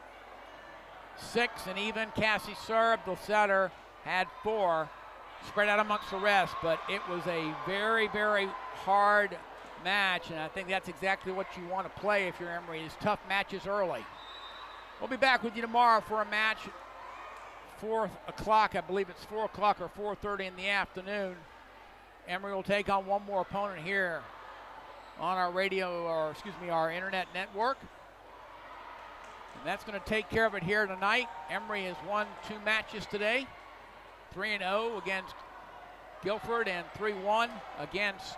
6. And even Cassie Serb, the setter, had 4. Spread out amongst the rest, but it was a very hard match, and I think that's exactly what you want to play if you're Emory, is tough matches early. We'll be back with you tomorrow for a match, 4 o'clock, I believe it's 4 o'clock or 4:30 in the afternoon. Emory will take on one more opponent here on our our internet network. And that's going to take care of it here tonight. Emory has won 2 matches today. 3-0 against Guilford and 3-1 against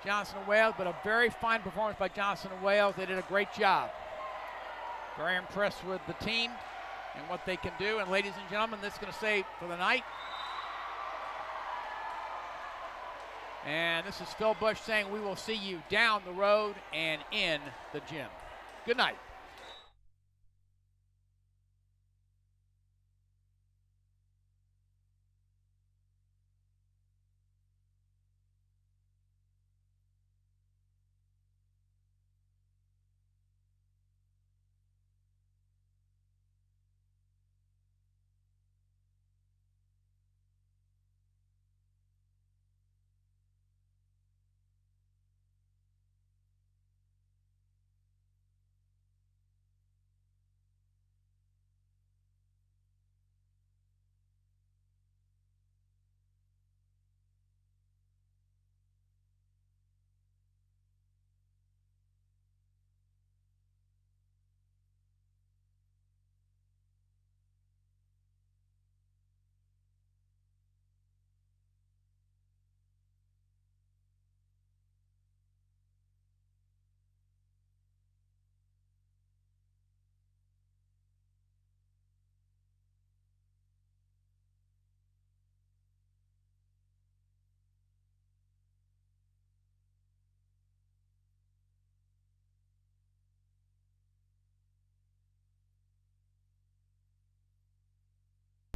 Johnson & Wales, but a very fine performance by Johnson & Wales. They did a great job. Very impressed with the team and what they can do. And ladies and gentlemen, this is going to say for the night. And this is Phil Bush saying we will see you down the road and in the gym. Good night.